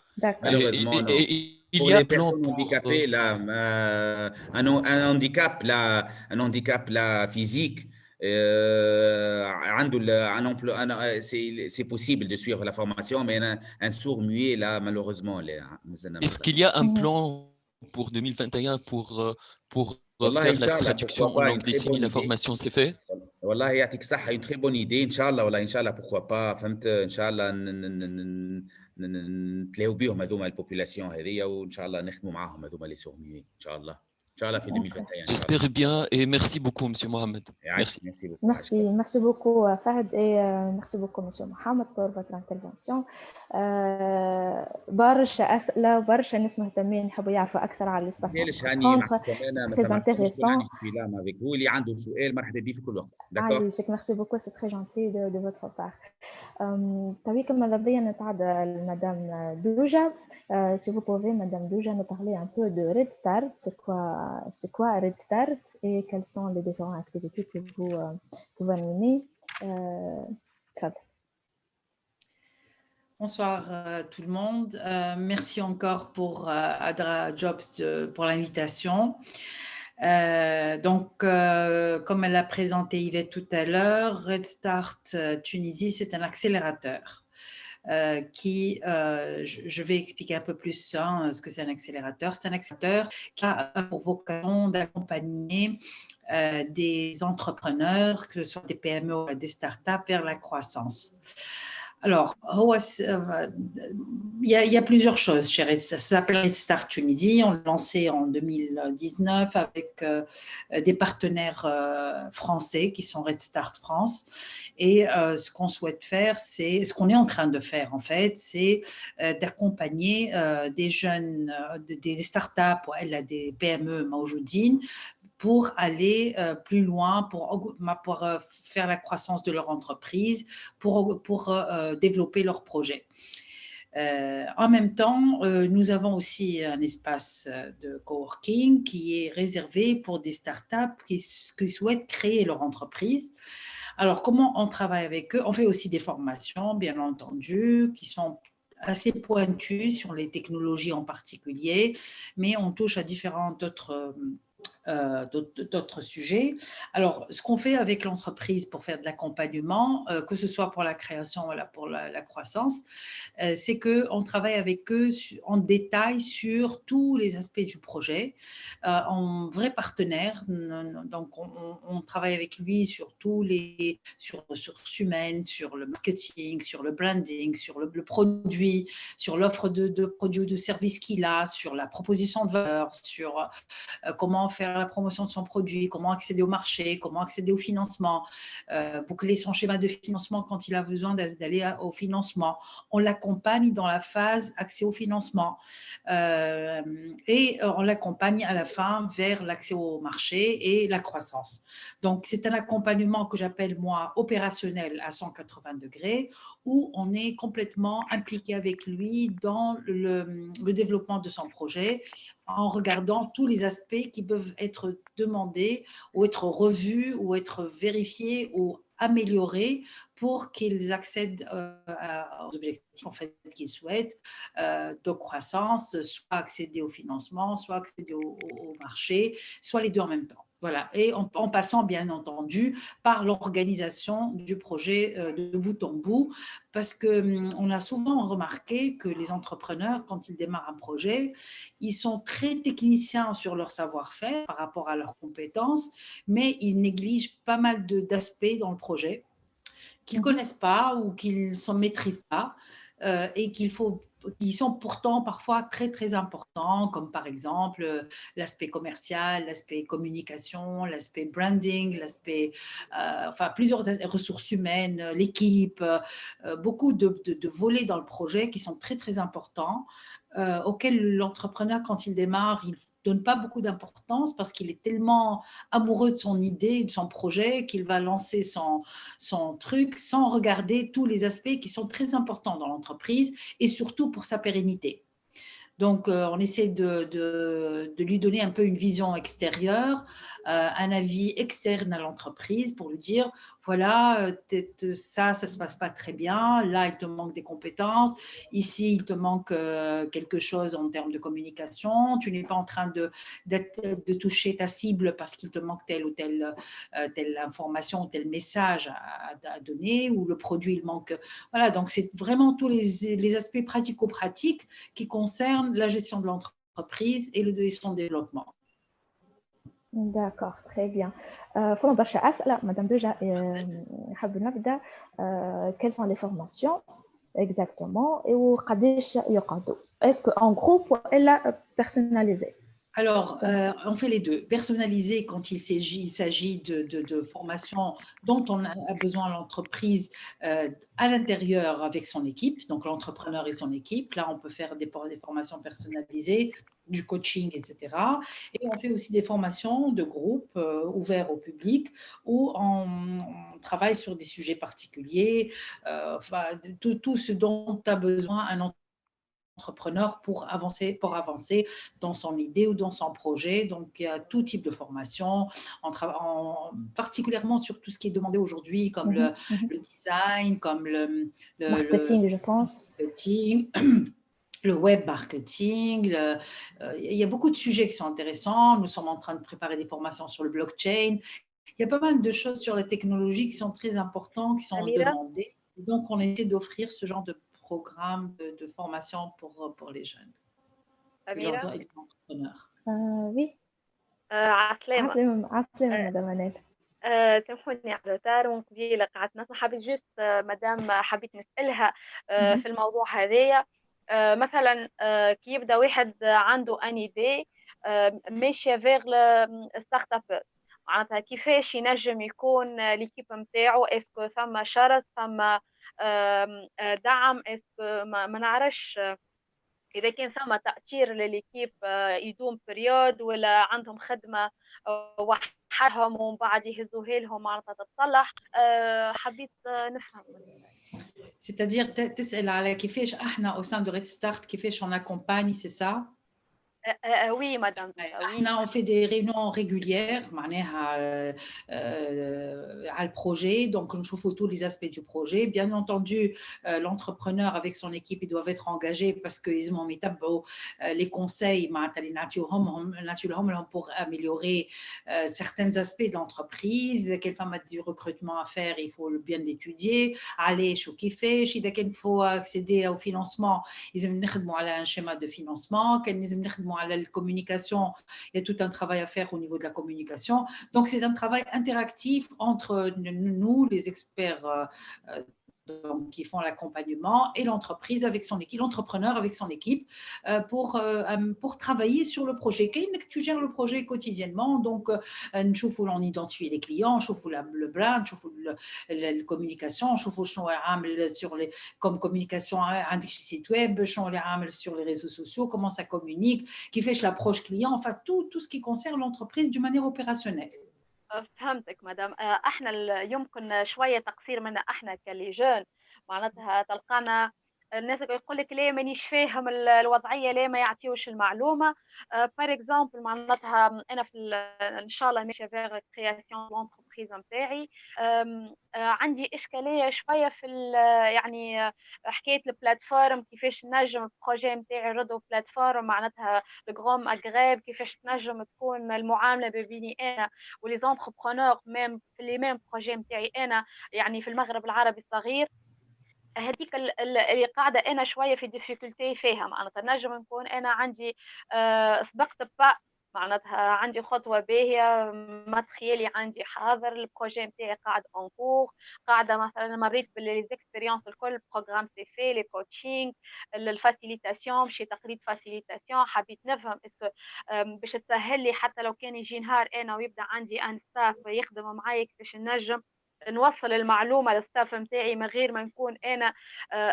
Malheureusement, non. Pour les personnes handicapées, là, un handicap là, physique, c'est possible de suivre la formation, mais un sourd muet, là, malheureusement. Est-ce qu'il y a un plan pour 2021 pour faire la traduction en langue des signes, la formation, c'est fait? والله يعطيك الصحة, une très bonne idée. إن شاء الله والله إن شاء الله pourquoi pas, فهمت. إن شاء الله نتلاهوا بهم هذوما البوبولاسيون هذيا, وإن شاء الله نخدموا معاهم هذوما لي سورميين إن شاء الله. إن شاء الله في 2021. J'espère bien et merci beaucoup Monsieur Mohamed. Merci beaucoup. Merci beaucoup Fahd et merci beaucoup Monsieur Mohamed pour votre intervention. برشا أسئلة وبرشا ناس مهتمين يحبوا يعرفوا أكثر على الإسباس. Très intéressant. اللي عنده سؤال مرحبا به في كل وقت. Merci beaucoup, c'est très gentil de votre part. تويكم ماذا نتعدى Madame Douja. Si vous pouvez, Madame Douja, nous parler un peu de Red Start. C'est quoi Red Start et quelles sont les différentes activités que vous animez? Bonsoir tout le monde. Merci encore pour Adra Jobs pour l'invitation. Donc, comme elle a présenté Yvette tout à l'heure, Red Start Tunisie, c'est un accélérateur. Je vais expliquer un peu plus ce que c'est un accélérateur. C'est un accélérateur qui a pour vocation d'accompagner des entrepreneurs, que ce soit des PME ou des startups, vers la croissance. Alors, il y a plusieurs choses chez Red Start. Ça s'appelle Red Start Tunisie. On l'a lancé en 2019 avec des partenaires français qui sont Red Start France. Et ce qu'on souhaite faire, c'est ce qu'on est en train de faire en fait, c'est d'accompagner des jeunes, des startups ou des PME maoujoudines pour aller plus loin, pour faire la croissance de leur entreprise, pour développer leurs projets. En même temps, nous avons aussi un espace de coworking qui est réservé pour des startups qui souhaitent créer leur entreprise. Alors, comment on travaille avec eux? On fait aussi des formations, bien entendu, qui sont assez pointues sur les technologies en particulier, mais on touche à différentes d'autres sujets. Alors, ce qu'on fait avec l'entreprise pour faire de l'accompagnement, que ce soit pour la création ou pour la croissance, c'est qu'on travaille avec eux en détail sur tous les aspects du projet, en vrai partenaire. Donc, on travaille avec lui sur sur ressources humaines, sur le marketing, sur le branding, sur le produit, sur l'offre de produits ou de services qu'il a, sur la proposition de valeur, sur comment faire la promotion de son produit, comment accéder au marché, comment accéder au financement, boucler son schéma de financement quand il a besoin d'aller au financement. On l'accompagne dans la phase accès au financement et on l'accompagne à la fin vers l'accès au marché et la croissance. Donc, c'est un accompagnement que j'appelle moi opérationnel à 180 degrés où on est complètement impliqué avec lui dans le développement de son projet en regardant tous les aspects qui peuvent être demandés ou être revus ou être vérifiés ou améliorés pour qu'ils accèdent aux objectifs en fait, qu'ils souhaitent de croissance, soit accéder au financement, soit accéder au marché, soit les deux en même temps. Voilà. Et en passant, bien entendu, par l'organisation du projet de bout en bout, parce qu'on a souvent remarqué que les entrepreneurs, quand ils démarrent un projet, ils sont très techniciens sur leur savoir-faire par rapport à leurs compétences, mais ils négligent pas mal d'aspects dans le projet qu'ils ne connaissent pas ou qu'ils ne s'en maîtrisent pas. et qui sont pourtant parfois très, très importants, comme par exemple l'aspect commercial, l'aspect communication, l'aspect branding, l'aspect, enfin plusieurs ressources humaines, l'équipe, beaucoup de volets dans le projet qui sont très, très importants, auxquels l'entrepreneur, quand il démarre, il donne pas beaucoup d'importance parce qu'il est tellement amoureux de son idée, de son projet, qu'il va lancer son truc sans regarder tous les aspects qui sont très importants dans l'entreprise et surtout pour sa pérennité. Donc, on essaie de lui donner un peu une vision extérieure, un avis externe à l'entreprise pour lui dire, voilà, ça ne se passe pas très bien, là, il te manque des compétences, ici, il te manque quelque chose en termes de communication, tu n'es pas en train de toucher ta cible parce qu'il te manque telle ou telle information, tel message à donner, ou le produit, il manque. Voilà, donc c'est vraiment tous les aspects pratico-pratiques qui concernent la gestion de l'entreprise et son développement. D'accord, très bien. فما برشا أسئلة مدام دجا حاب نبدأ quelles sont les formations exactement et وقداش يقعدوا est-ce que en groupe ولا personnalisé? Alors, on fait les deux. Personnalisé quand il s'agit de formations dont on a besoin l'entreprise à l'intérieur avec son équipe, donc l'entrepreneur et son équipe. Là, on peut faire des formations personnalisées, du coaching, etc. Et on fait aussi des formations de groupe ouverts au public où on travaille sur des sujets particuliers, enfin, tout ce dont a besoin un entrepreneur pour avancer dans son idée ou dans son projet. Donc, il y a tout type de formation, particulièrement sur tout ce qui est demandé aujourd'hui, comme le design, comme le marketing, je pense. Marketing, le web marketing. Il y a beaucoup de sujets qui sont intéressants. Nous sommes en train de préparer des formations sur le blockchain. Il y a pas mal de choses sur les technologies qui sont très importantes, qui sont demandées. Donc, on essaie d'offrir ce genre de programme de formation pour les jeunes et leurs entrepreneurs. Oui. عسلامة مدام منال. سامحوني على الروتار وقبيله قعدت نسمع حبيت جوست مدام حبيت نسألها في الموضوع هذايا مثلا كي يبدا واحد عنده ان ايدي ماشيه فيغ ستارت اب معناتها كيفاش ينجم يكون ليكيب نتاعو اسكو ثم شرط ثم دعم اسكو ما نعرفش اذا كان ثم تأثير لليكيب يدوم بريود ولا عندهم خدمه وحدهم ومن بعد يهزوها لهم معناتها تتصلح حبيت نفهم. C'est-à-dire تسأل على كيفاش احنا au sein de Red Start كيفاش on accompagne, c'est ça? Oui, madame. On fait des réunions régulières معناها على الprojet, donc on chauffe tous les aspects du projet. Bien entendu, l'entrepreneur avec son équipe, ils doivent être engagés parce qu'ils ont يتبعوا les conseils معناتها اللي نعطيوهم لهم pour améliorer certains aspects de l'entreprise. إذا كان فما du recrutement à faire, il faut bien l'étudier. علاش وكيفاش. إذا كان faut accéder au financement, لازم نخدموا على un schéma de financement. كان لازم نخدموا à la communication, il y a tout un travail à faire au niveau de la communication. Donc, c'est un travail interactif entre nous, les experts qui font l'accompagnement, et l'entreprise avec son équipe, l'entrepreneur avec son équipe, pour travailler sur le projet. Tu gères le projet quotidiennement, donc on identifie les clients, le brand, la communication, comme communication عندك site web, sur les réseaux sociaux, comment ça communique, qui fait l'approche client, enfin tout ce qui concerne l'entreprise d'une manière opérationnelle. فهمتك مدام احنا يمكن شويه تقصير منا احنا كليجون معناتها تلقانا الناس يقول لك لا مانيش فاهم الوضعيه لا ما يعطيوش المعلومه بار اكزومبل معناتها انا في ان شاء الله ماشيه فيغ كرياسيون لونتربريز نتاعي عندي اشكاليه شويه في يعني حكايه البلاتفورم كيفاش نجم البروجي نتاعي نردو بلاتفورم معناتها الغروم اغريب كيفاش تنجم تكون المعامله بيني انا ولي زونتربرونور ميم في لي ميم بروجي نتاعي انا يعني في المغرب العربي الصغير هذيك اللي قاعده انا شويه في ديفيكولتي فيها معناتها نجم نكون انا عندي سبقت با معناتها عندي خطوة باهية، ما تخيلي عندي حاضر البروجي نتاعي قاعد اون كور، قاعدة مثلا مريت بالإكسبيريونس الكل، بروجرام سي في لي كوتشينغ الفاسيليتاسيون، مشي تقريب فاسيليتاسيون، حبيت نفهم اسكو باش تسهل لي حتى لو كان يجي نهار انا ويبدا عندي ان ستاف يخدم معايا كيفاش نجم نوصل المعلومه للستاف نتاعي من غير ما نكون انا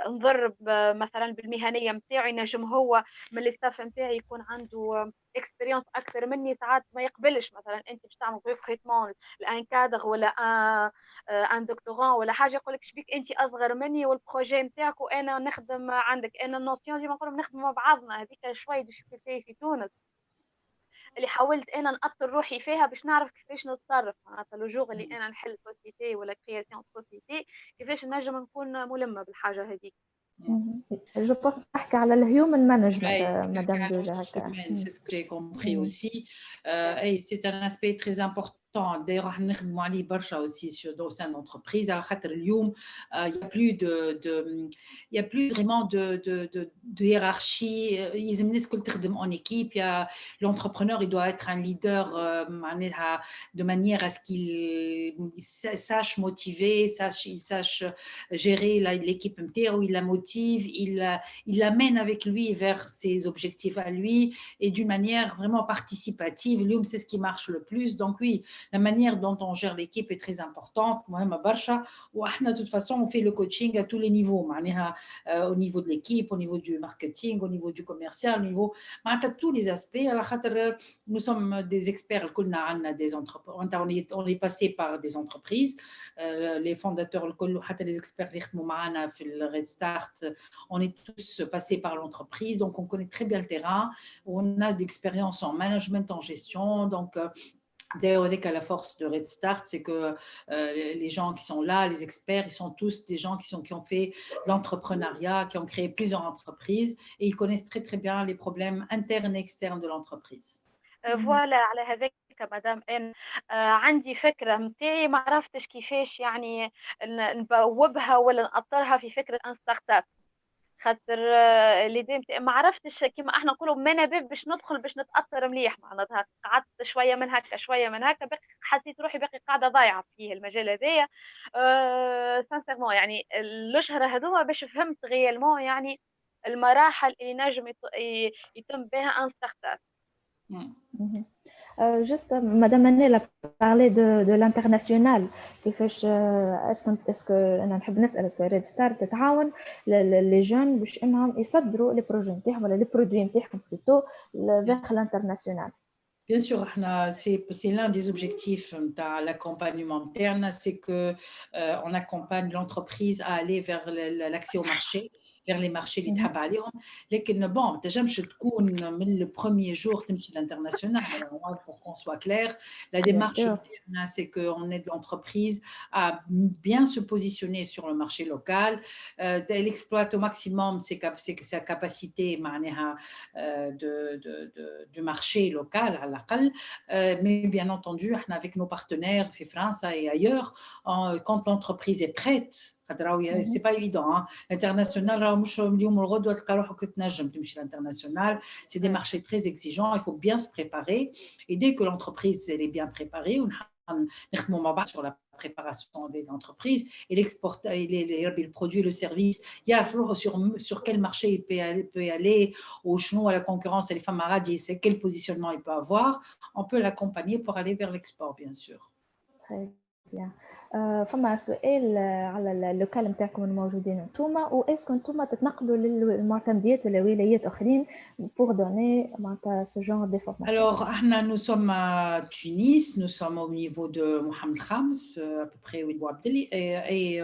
نضرب مثلا بالمهنيه نتاعي، نجم هو من الستاف نتاعي يكون عنده اكسبيريونس اكثر مني، ساعات ما يقبلش مثلا انت باش تعمل ريكروتمون لان كادر ولا ان دكتوراه ولا حاجه، يقول لك شبيك انت اصغر مني والبروجي نتاعك وانا نخدم عندك، انا النوسيون ديما نقول نخدم مع بعضنا، هذيك شويه ديفيكولتي في تونس اللي حاولت انا نأطر روحي فيها باش نعرف كيفاش نتصرف، معناتها لو جوغ اللي انا نحل سوسيتي ولا كرياسيون سوسيتي كيفاش نجم نكون ملمه بالحاجه هذيك. جو بوست تحكي على الهيومن مانجمنت مادام دولا هكا. C'est ce que j'ai compris aussi. Et c'est un aspect très important. D'ailleurs, راح نخدموا عليه برشا aussi au sein de l'entreprise. على خاطر اليوم il y a plus vraiment de hiérarchie. يلزم الناس الكل تخدم en équipe. L'entrepreneur, il doit être un leader de manière à ce qu'il sache motiver, il sache gérer l'équipe نتاعو, il la motive, il l'amène avec lui vers ses objectifs à lui et d'une manière vraiment participative. اليوم c'est ce qui marche le plus. Donc oui, la manière dont on gère l'équipe est très importante. مهمة برشا. وإحنا de toute façon on fait le coaching à tous les niveaux. معناها au niveau de l'équipe, au niveau du marketing, au niveau du commercial, au niveau معناتها tous les aspects. على خاطر nous sommes des experts. كلنا عندنا des entreprises. On est passé par des entreprises. Les fondateurs الكل حتى les experts اللي يخدموا معنا في Red Start, on est tous passés par l'entreprise, donc on connaît très bien le terrain. On a d'expérience en management, en gestion. Donc, d'ailleurs, avec la force de Red Start, c'est que les gens qui sont là, les experts, ils sont tous des gens qui ont fait de l'entrepreneuriat, qui ont créé plusieurs entreprises et ils connaissent très très bien les problèmes internes et externes de l'entreprise. فوالا على هذاك مدام ان عندي فكره نتاعي ما عرفتش كيفاش يعني نبوبها ولا نأطرها في فكره ان ستارت اب، خاطر اللي ما عرفتش كيما احنا نقولوا ما باب باش ندخل باش نتأطر مليح، معناتها قعدت شويه من هكا شويه من هكا حسيت روحي باقي قاعده ضايعه فيه المجال هذايا. سانسيرمون يعني الاشهر هذوما باش فهمت غيالمون يعني المراحل اللي نجم يتم بها ان ستارت اب. Juste, Madame Manel a parlé de l'international. Est-ce que أنا نحب نسأل est-ce que Red Start تتعاون les jeunes باش إنهم يصدروا les projets نتاعهم ولا les produits نتاعهم plutôt vers l'international? Bien sûr, c'est l'un des objectifs de l'accompagnement interne, c'est qu'on accompagne l'entreprise à aller vers l'accès au marché, vers les marchés اللي تحب عليهم. لكن bon, ما تنجمش تكون من le premier jour تمشي l'international. Pour qu'on soit clair, la démarche interne, c'est qu'on aide l'entreprise à bien se positionner sur le marché local. Elle exploite au maximum sa capacité معناها du marché local à l'aqal. Mais bien entendu, avec nos partenaires en France et ailleurs, quand l'entreprise est prête, c'est pas évident. L'international, c'est des marchés très exigeants, il faut bien se préparer. Et dès que l'entreprise elle est bien préparée, on sur la préparation de l'entreprise et le produit, le service, il y a sur quel marché il peut aller, au chenou, à la concurrence, et les femmes arabes, quel positionnement il peut avoir. On peut l'accompagner pour aller vers l'export, bien sûr. Très bien. فما سؤال على اللوكال نتاعكم الموجودين انتوما، واسكو انتوما تتنقلوا للمعتمديات ولا ولايات اخرين pour donner ce genre de formation? Alors, nous sommes à Tunis, nous sommes au niveau de Mohamed Khams, à peu près où Abdeli, et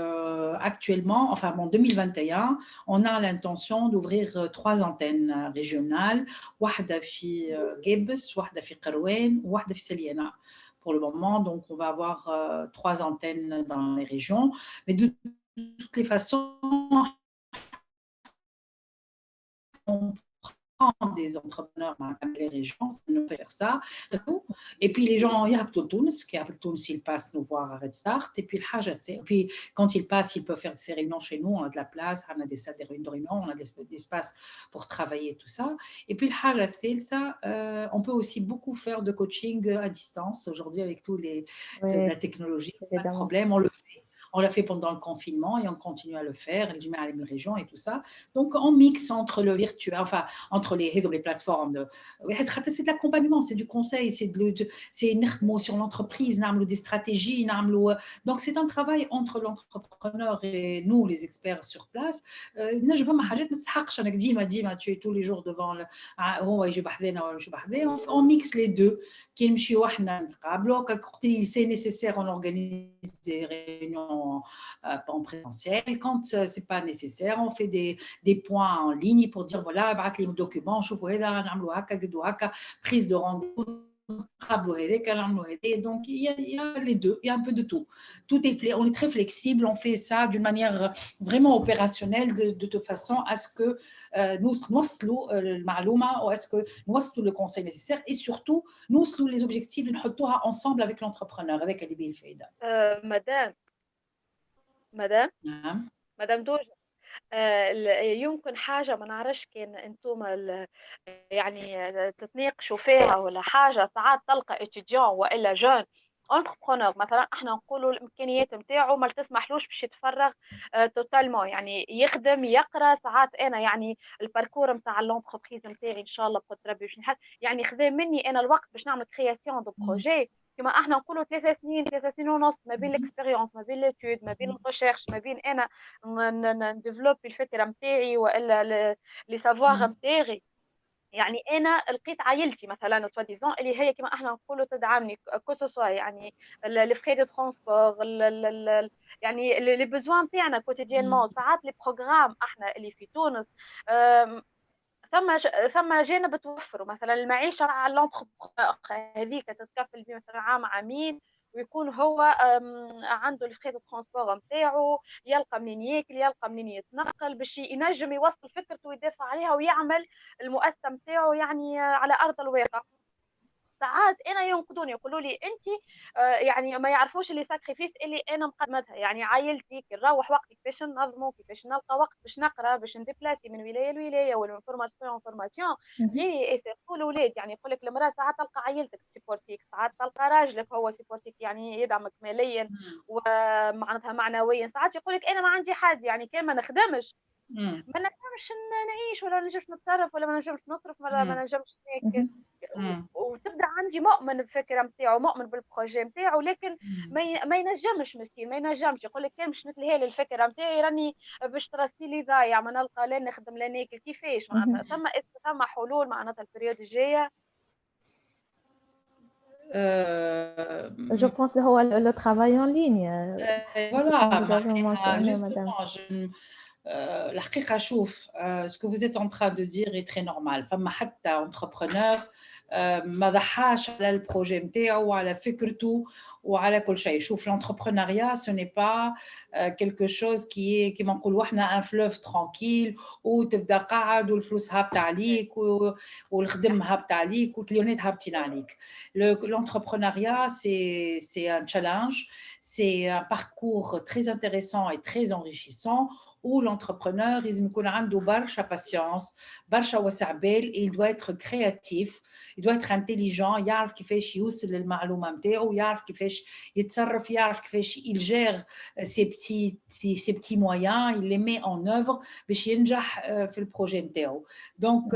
actuellement, enfin en 2021, on a l'intention d'ouvrir 3 antennes régionales, واحدة في Gebes, واحدة في Qarouane, واحدة في Saliana. Pour le moment, donc on va avoir 3 antennes dans les régions, mais de toutes les façons, on des entrepreneurs dans les régions, on peut faire ça. Et puis les gens, il y a Tunis, qui a Tunis, ils passent nous voir à Red Start. Et puis le Hajj, et puis quand ils passent, ils peuvent faire ces réunions chez nous. On a de la place, on a des salles de réunion, on a des espaces pour travailler, tout ça. Et puis le Hajj, on peut aussi beaucoup faire de coaching à distance aujourd'hui avec la technologie, pas de problème, on le fait. On l'a fait pendant le confinement et on continue à le faire, les régions et tout ça. Donc, on mixe entre le virtuel, enfin, entre les plateformes. C'est de l'accompagnement, c'est du conseil, c'est sur l'entreprise, des stratégies. Donc, c'est un travail entre l'entrepreneur et nous, les experts sur place. Tu es tous les jours devant on mixe les deux. C'est nécessaire, on organise des réunions en présentiel. Quand ce n'est pas nécessaire, on fait des points en ligne pour dire voilà, les documents, prise de rendez-vous. Donc, il y a les deux, il y a un peu de tout. On est très flexible, on fait ça d'une manière vraiment opérationnelle, de toute façon à ce que nous ou est-ce que nous le conseil nécessaire et surtout nous les objectifs ensemble avec l'entrepreneur, avec Ali Bilfeida. مدام دوجة، يمكن حاجة ما نعرفش كان انتم يعني تتناقشوا فيها ولا حاجة. ساعات تلقى اتيديون والا جون انتربرونور مثلا، احنا نقولوا الامكانيات نتاعو ما تسمحلوش باش يتفرغ توتالمون، يعني يخدم يقرا. ساعات انا يعني الباركور نتاع الانتربريز نتاعي ان شاء الله بقدر ربي باش نحل، يعني خذا مني انا الوقت باش نعمل كرياسيون دو بروجي. كما احنا نقولوا 3 سنين ونص ما بين الاكسبيريونس، ما بين ليتود، ما بين الريشيرش، ما بين انا نديفلوبي الفكره نتاعي والا لي سافوار نتاعي. يعني انا لقيت عائلتي مثلا سوا ديزون اللي هي كما احنا نقولوا تدعمني كوسوسوا، يعني لي فري دو ترونسبور، يعني لي بوزوان نتاعنا كوتيديانمون. ساعات لي بروغرام احنا اللي في تونس ثم جانب توفروا مثلا المعيشه على لونتربرونور هذيك تتكفل به مثلا عام عامين، ويكون هو عنده الفري دو ترونسبور نتاعو، يلقى منين ياكل، يلقى منين يتنقل باش ينجم يوصل فكرته ويدافع عليها ويعمل المؤسسه نتاعو يعني على ارض الواقع. ساعات انا ينقدوني يقولوا لي انت يعني ما يعرفوش اللي ساكريفيس اللي انا مقدمتها، يعني عائلتي كي نروح وقت كيفاش ننظموا، كيفاش نلقى وقت باش نقرا، باش نديبلاسي من ولايه لولايه ولا من فورماسيون لفورماسيون. اي سيرتو الاولاد، يعني يقول لك المراه ساعات تلقى عائلتك سيبورتيك، ساعات تلقى راجلك هو سيبورتيك يعني يدعمك ماليا ومعناتها معنويا. ساعات يقول لك انا ما عندي حد، يعني كان ما نخدمش ما نجمش نعيش ولا نجمش نتصرف ولا ما نجمش نصرف ولا ما نجمش ناكل. وتبدا عندي مؤمن بالفكره نتاعو، مؤمن بالبروجي نتاعو، لكن ما ينجمش مسكين، ما ينجمش. يقول لك كان باش نتلهي للفكره نتاعي راني باش تراسي لي ضايع، ما نلقى لا نخدم لا ناكل. كيفاش معناتها ثم حلول معناتها البريود الجايه؟ Je pense que le travail en ligne. Voilà, vous avez mentionné, madame. الحقيقة شوف ce que vous êtes en train de dire est très normal. فما حتى entrepreneur ما ضحاش على البروجي نتاعو وعلى فكرته وعلى كل شيء. شوف l'entrepreneuriat ce n'est pas quelque chose qui est كما نقولوا احنا un fleuve tranquille وتبدا قاعد والفلوس هابطه عليك والخدم هابطه عليك والكليونات هابطين عليك. L'entrepreneuriat c'est un challenge, c'est un parcours très intéressant et très enrichissant où l'entrepreneur il يكون عنده برشا patience, برشا وسع بال, et il doit être créatif, il doit être intelligent, يعرف كيفاش يوصل للمعلومة نتاعو, يعرف كيفاش يتصرف, يعرف كيفاش il gère ses petits moyens, il les met en œuvre باش ينجح في البروجي نتاعو. Donc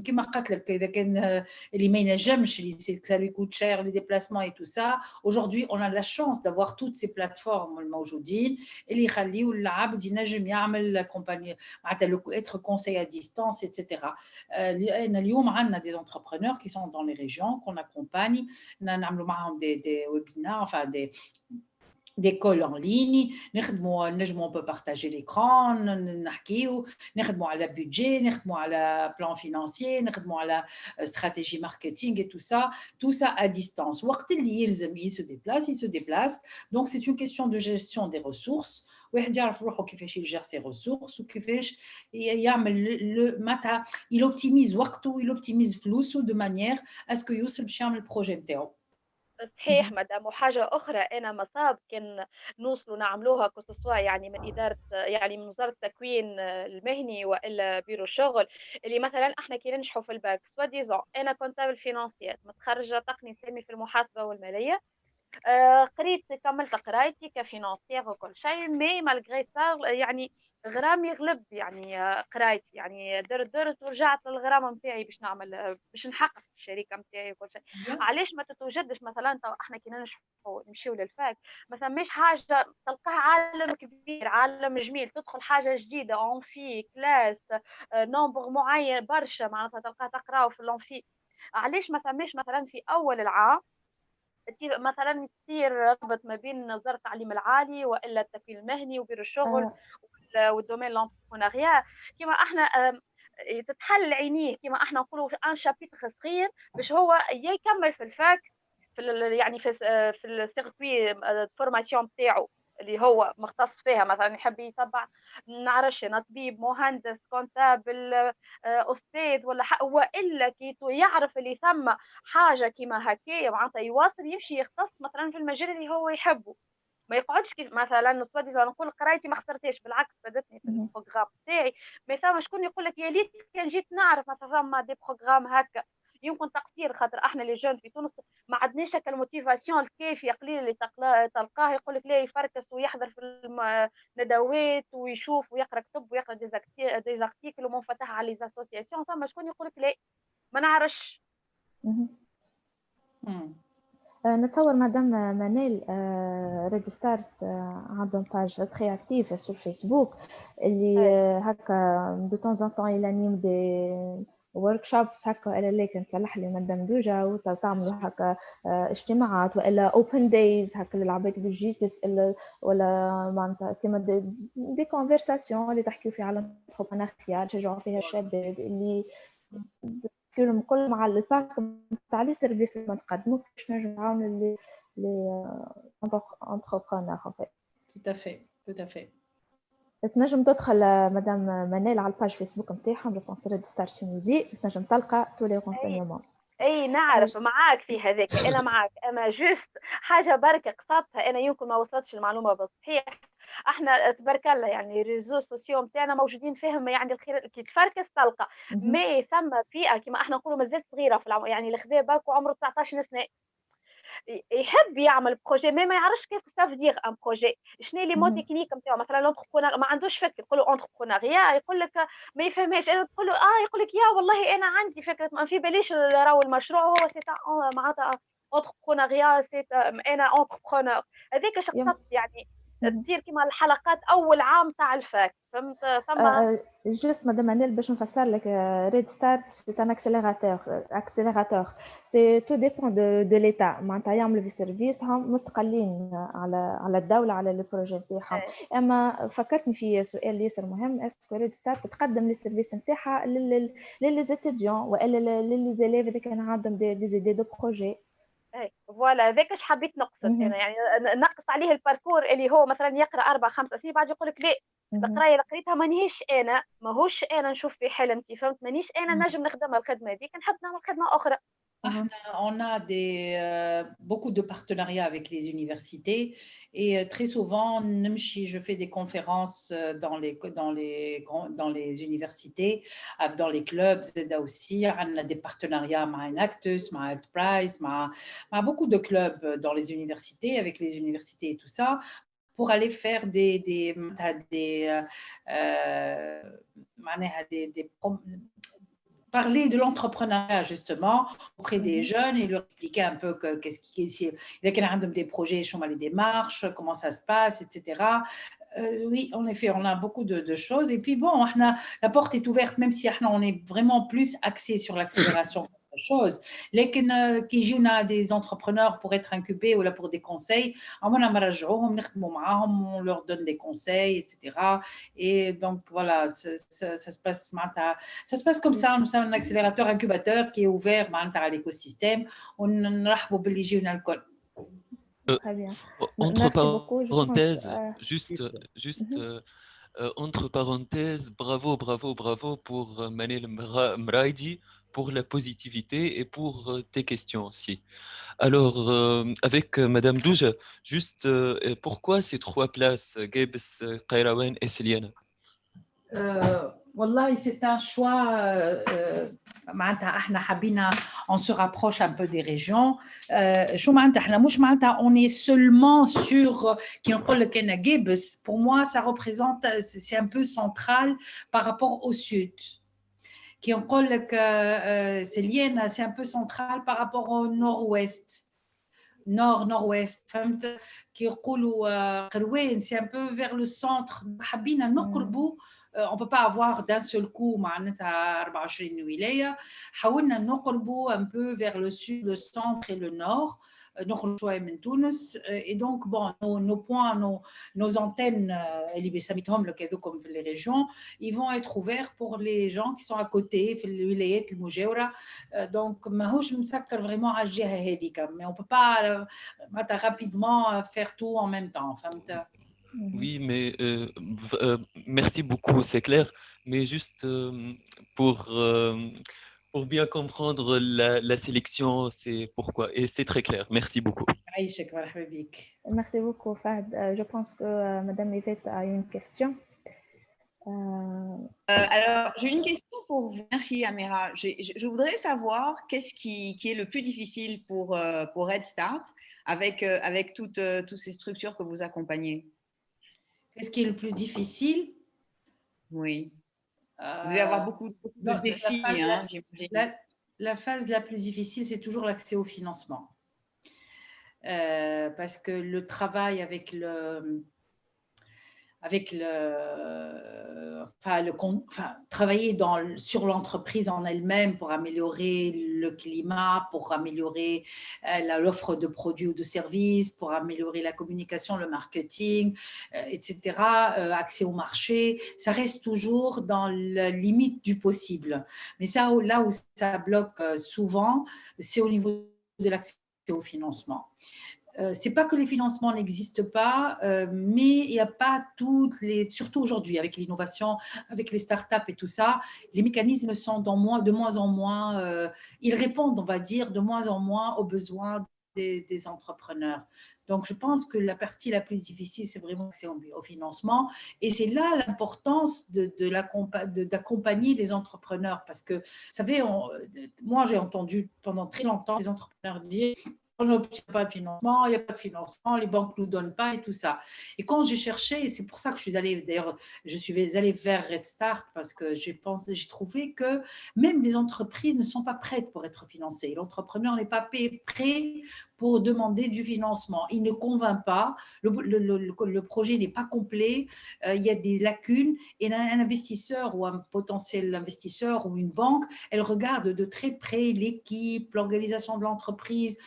كما قلت لك إذا كان اللي ما ينجمش ça lui coûte cher les déplacements et tout ça, aujourd'hui on a la chance d'avoir toutes ces plateformes الموجودين اللي يخليوا العبد ينجم يعمل compagnie معناتها être conseil à distance etc. اليوم عندنا des entrepreneurs qui sont dans les régions qu'on accompagne, نعملوا معهم des webinaires, enfin des calls en ligne, on peut partager l'écran, نخدموا على budget, نخدموا على plan financier, نخدموا على stratégie marketing et tout ça à distance. وقت اللي يلزم il se déplace. Donc c'est une question de gestion des ressources واحد يعرف روحه كيفاش يجير سي ريسورس وكيفاش يعمل معناتها يلوبتيميز وقته ويلوبتيميز فلوسه دو مانيير اسكو يوصل باش يعمل البروجي نتاعو. صحيح مدام. وحاجة أخرى أنا مصاب كان نوصلوا نعملوها كسوا يعني من إدارة يعني من وزارة التكوين المهني وإلا بيرو الشغل، اللي مثلا احنا كي ننجحوا في الباك سوا ديزون أنا كونتابل فينانسيات متخرجة تقني إسلامي في المحاسبة والمالية، قريت كملت قرايتي كفينانسيير وكل شيء، مي مالغري سا يعني غرام يغلب يعني قرايتي، يعني درت ورجعت للغرام نتاعي باش نعمل باش نحقق في الشركه نتاعي وكل شيء. علاش ما تتوجدش مثلا تو احنا كي ننجحوا نمشيو للفاك ما ثماش حاجه تلقاها عالم كبير عالم جميل، تدخل حاجه جديده اون في كلاس نومبر معين برشا معناتها تلقاها تقراو في الانفي. علاش ما ثماش مثلا في اول العام مثلا تصير ربط ما بين وزاره التعليم العالي والا التكوين المهني وبيرو الشغل والدومين لونتربرونيا، كيما احنا تتحل عينيه كيما احنا نقولوا ان شابيتر صغير باش هو يكمل في الفاك في يعني في السيركوي فورماسيون تاعو اللي هو مختص فيها، مثلا يحب يتبع نعرفش انا طبيب مهندس كونتابل استاذ والا كي يعرف اللي ثم حاجه كيما هكايا معناتها يواصل يمشي يختص مثلا في المجال اللي هو يحبه، ما يقعدش كيف مثلا سوادي نقول قرايتي ما خسرتيش بالعكس فادتني في البروغرام تاعي، ما ثم شكون يقول لك يا ليت كان جيت نعرف مثلا ثم دي بروغرام هكا. يمكن تقصير خاطر احنا لي جون في تونس ما عندناش هكا الموتيفاسيون الكافيه قليل اللي تلقاه يقول لك لا يفركس ويحضر في الندوات ويشوف ويقرا كتب ويقرا ديزارتيكل ومنفتح على لي اسوسياسيون، ثم شكون يقول لك لا ما نعرفش. نتصور مدام منال ريد ستارت عندهم باج تري اكتيف sur فيسبوك اللي هكا دو طون ان طون يلانيم دي workshops هكا الا ليك نصلح لي مدام دوجا وتعملوا هكا اجتماعات والا open days هكا للعباد اللي تجي تسال ولا معناتها كيما دي كونفرساسيون اللي تحكيو فيها على الانتربرونيا تشجعوا فيها الشباب اللي كلهم كل مع الباك تاع لي سيرفيس اللي نقدموا باش نجمو نعاونوا لي انتربرونور ان فيت. tout à fait. تنجم تدخل مدام منال على الباج فيسبوك نتاعهم جو بونس ريد ستار تونيزي تنجم تلقى تو لي رونسينيومون. اي نعرف معاك في هذاك انا معاك، اما جوست حاجه برك قصدتها انا يمكن ما وصلتش المعلومه بالصحيح. احنا تبارك الله يعني ريزو سوسيو نتاعنا موجودين فيهم يعني الخير كي تفركس تلقى ما ثم فئه كما احنا نقولوا مازال صغيره في يعني اللي خذا باك وعمره 19 سنه يحب يعمل بروجي ما يعرفش كيف ساف دير ان بروجي، شنو لي مو تكنيك نتاعو مثلا لونتربرونور ما عندوش فكره تقول له انتربرونيا يقول لك ما يفهمهاش، انا تقول له يقول لك يا والله انا عندي فكره ما في باليش راهو المشروع هو سي معناتها انتربرونيا سي انا انتربرونور هذيك اش قصدت يعني تصير كيما الحلقات اول عام تاع الفاك فهمت ثم جوست مدام انيل باش نفسر لك ريد ستارت سي ان اكسيليراتور سي تو ديبون دو ليتا معناتها يعملوا في سيرفيسهم مستقلين على الدوله على لي بروجي نتاعهم. اما فكرتني في سؤال ياسر مهم، اسكو ريد ستارت تقدم لي سيرفيس نتاعها للي زيتيديون والا للي زيليف اللي كان عندهم دي زيدي دو بروجي. اي فوالا هذاك اش حبيت نقصد انا يعني نقص عليه الباركور اللي هو مثلا يقرا 4-5 سنين بعد يقول لك لا القرايه اللي قريتها مانيش انا ماهوش انا نشوف في حلمتي فهمت مانيش انا نجم نخدمها الخدمه هذيك نحب نعمل خدمه اخرى. On a beaucoup de partenariats avec les universités et très souvent, je fais des conférences dans les universités, dans les clubs, aussi. On a des partenariats avec Enactus, avec Altprice, avec beaucoup de clubs dans les universités, avec les universités et tout ça, pour aller faire parler de l'entrepreneuriat justement auprès des jeunes et leur expliquer un peu qu'est-ce qui est des projets, les démarches, comment ça se passe, etc. Oui, en effet, on a beaucoup de choses. Et puis bon, la porte est ouverte, même si on est vraiment plus axé sur l'accélération chose. لكن كي يجيونا des entrepreneurs pour être incubés ou là pour des conseils, on نرجعوهم نخدموا معاهم, on leur donne des conseils, etc. Et donc voilà, ça se passe comme ça. Nous sommes un accélérateur incubateur qui est ouvert à l'écosystème. ونرحبوا باللي يجيونا الكل. Très bien. Entre Merci beaucoup. Je pense. parenthèses, juste Mhm. entre parenthèses, bravo pour Manel Mraidi, pour la positivité et pour tes questions aussi. Alors, avec Madame Douja, juste pourquoi ces trois places, Gebs, Kairouan et Seliana? والله c'est un choix معناتها احنا حبينا on se rapproche un peu des régions شو معناتها احنا مش معناتها on est seulement sur كي نقول لك انا جيبس pour moi ça représente c'est un peu central par rapport au sud كي نقول لك سليانة c'est un peu central par rapport au nord-ouest nord-nord-ouest فهمت كي يقولوا قروان c'est un peu vers le centre حبينا نقربوا on ne peut pas avoir d'un seul coup معناتها 24 ولاية حاولنا نقربوا un peu vers le sud, le centre et le nord نخرج شوية من تونس et donc bon nos points nos antennes اللي بيسميتهم لك هذوكم في les régions ils vont être ouverts pour les gens qui sont à côté في الولايات المجاورة donc ماهوش مسكر vraiment على الجهة هذيك mais on peut pas rapidement faire tout en même temps فهمت Oui, mais merci beaucoup, c'est clair. Mais juste pour bien comprendre la sélection, c'est pourquoi. Et c'est très clair. Merci beaucoup. عايشك مرحبا بك. Merci beaucoup, Fahd. Je pense que Madame Yvette a une question. Alors, j'ai une question pour vous. Merci, Amira. Je voudrais savoir qu'est-ce qui est le plus difficile pour Head Start avec toutes ces structures que vous accompagnez. Qu'est-ce qui est le plus difficile? Oui. Vous devez avoir beaucoup de défis. La phase la plus difficile, c'est toujours l'accès au financement. Parce que le travail travailler sur l'entreprise en elle-même pour améliorer le climat, pour améliorer l'offre de produits ou de services, pour améliorer la communication, le marketing, etc., accès au marché, ça reste toujours dans la limite du possible. Mais ça, là où ça bloque souvent, c'est au niveau de l'accès au financement. C'est pas que les financements n'existent pas, mais il n'y a pas surtout aujourd'hui avec l'innovation, avec les startups et tout ça, les mécanismes sont de moins en moins, ils répondent, on va dire, de moins en moins aux besoins des entrepreneurs. Donc, je pense que la partie la plus difficile, c'est vraiment l'accès au financement. Et c'est là l'importance d'accompagner les entrepreneurs. Parce que, vous savez, moi, j'ai entendu pendant très longtemps les entrepreneurs dire on n'obtient pas de financement, il n'y a pas de financement, les banques ne nous donnent pas et tout ça. Et quand j'ai cherché, et c'est pour ça que je suis allée vers Red Start parce que j'ai trouvé que même les entreprises ne sont pas prêtes pour être financées. L'entrepreneur n'est pas prêt pour demander du financement. Il ne convainc pas, le projet n'est pas complet, il y a des lacunes et un investisseur ou un potentiel investisseur ou une banque, elle regarde de très près l'équipe, l'organisation de l'entreprise,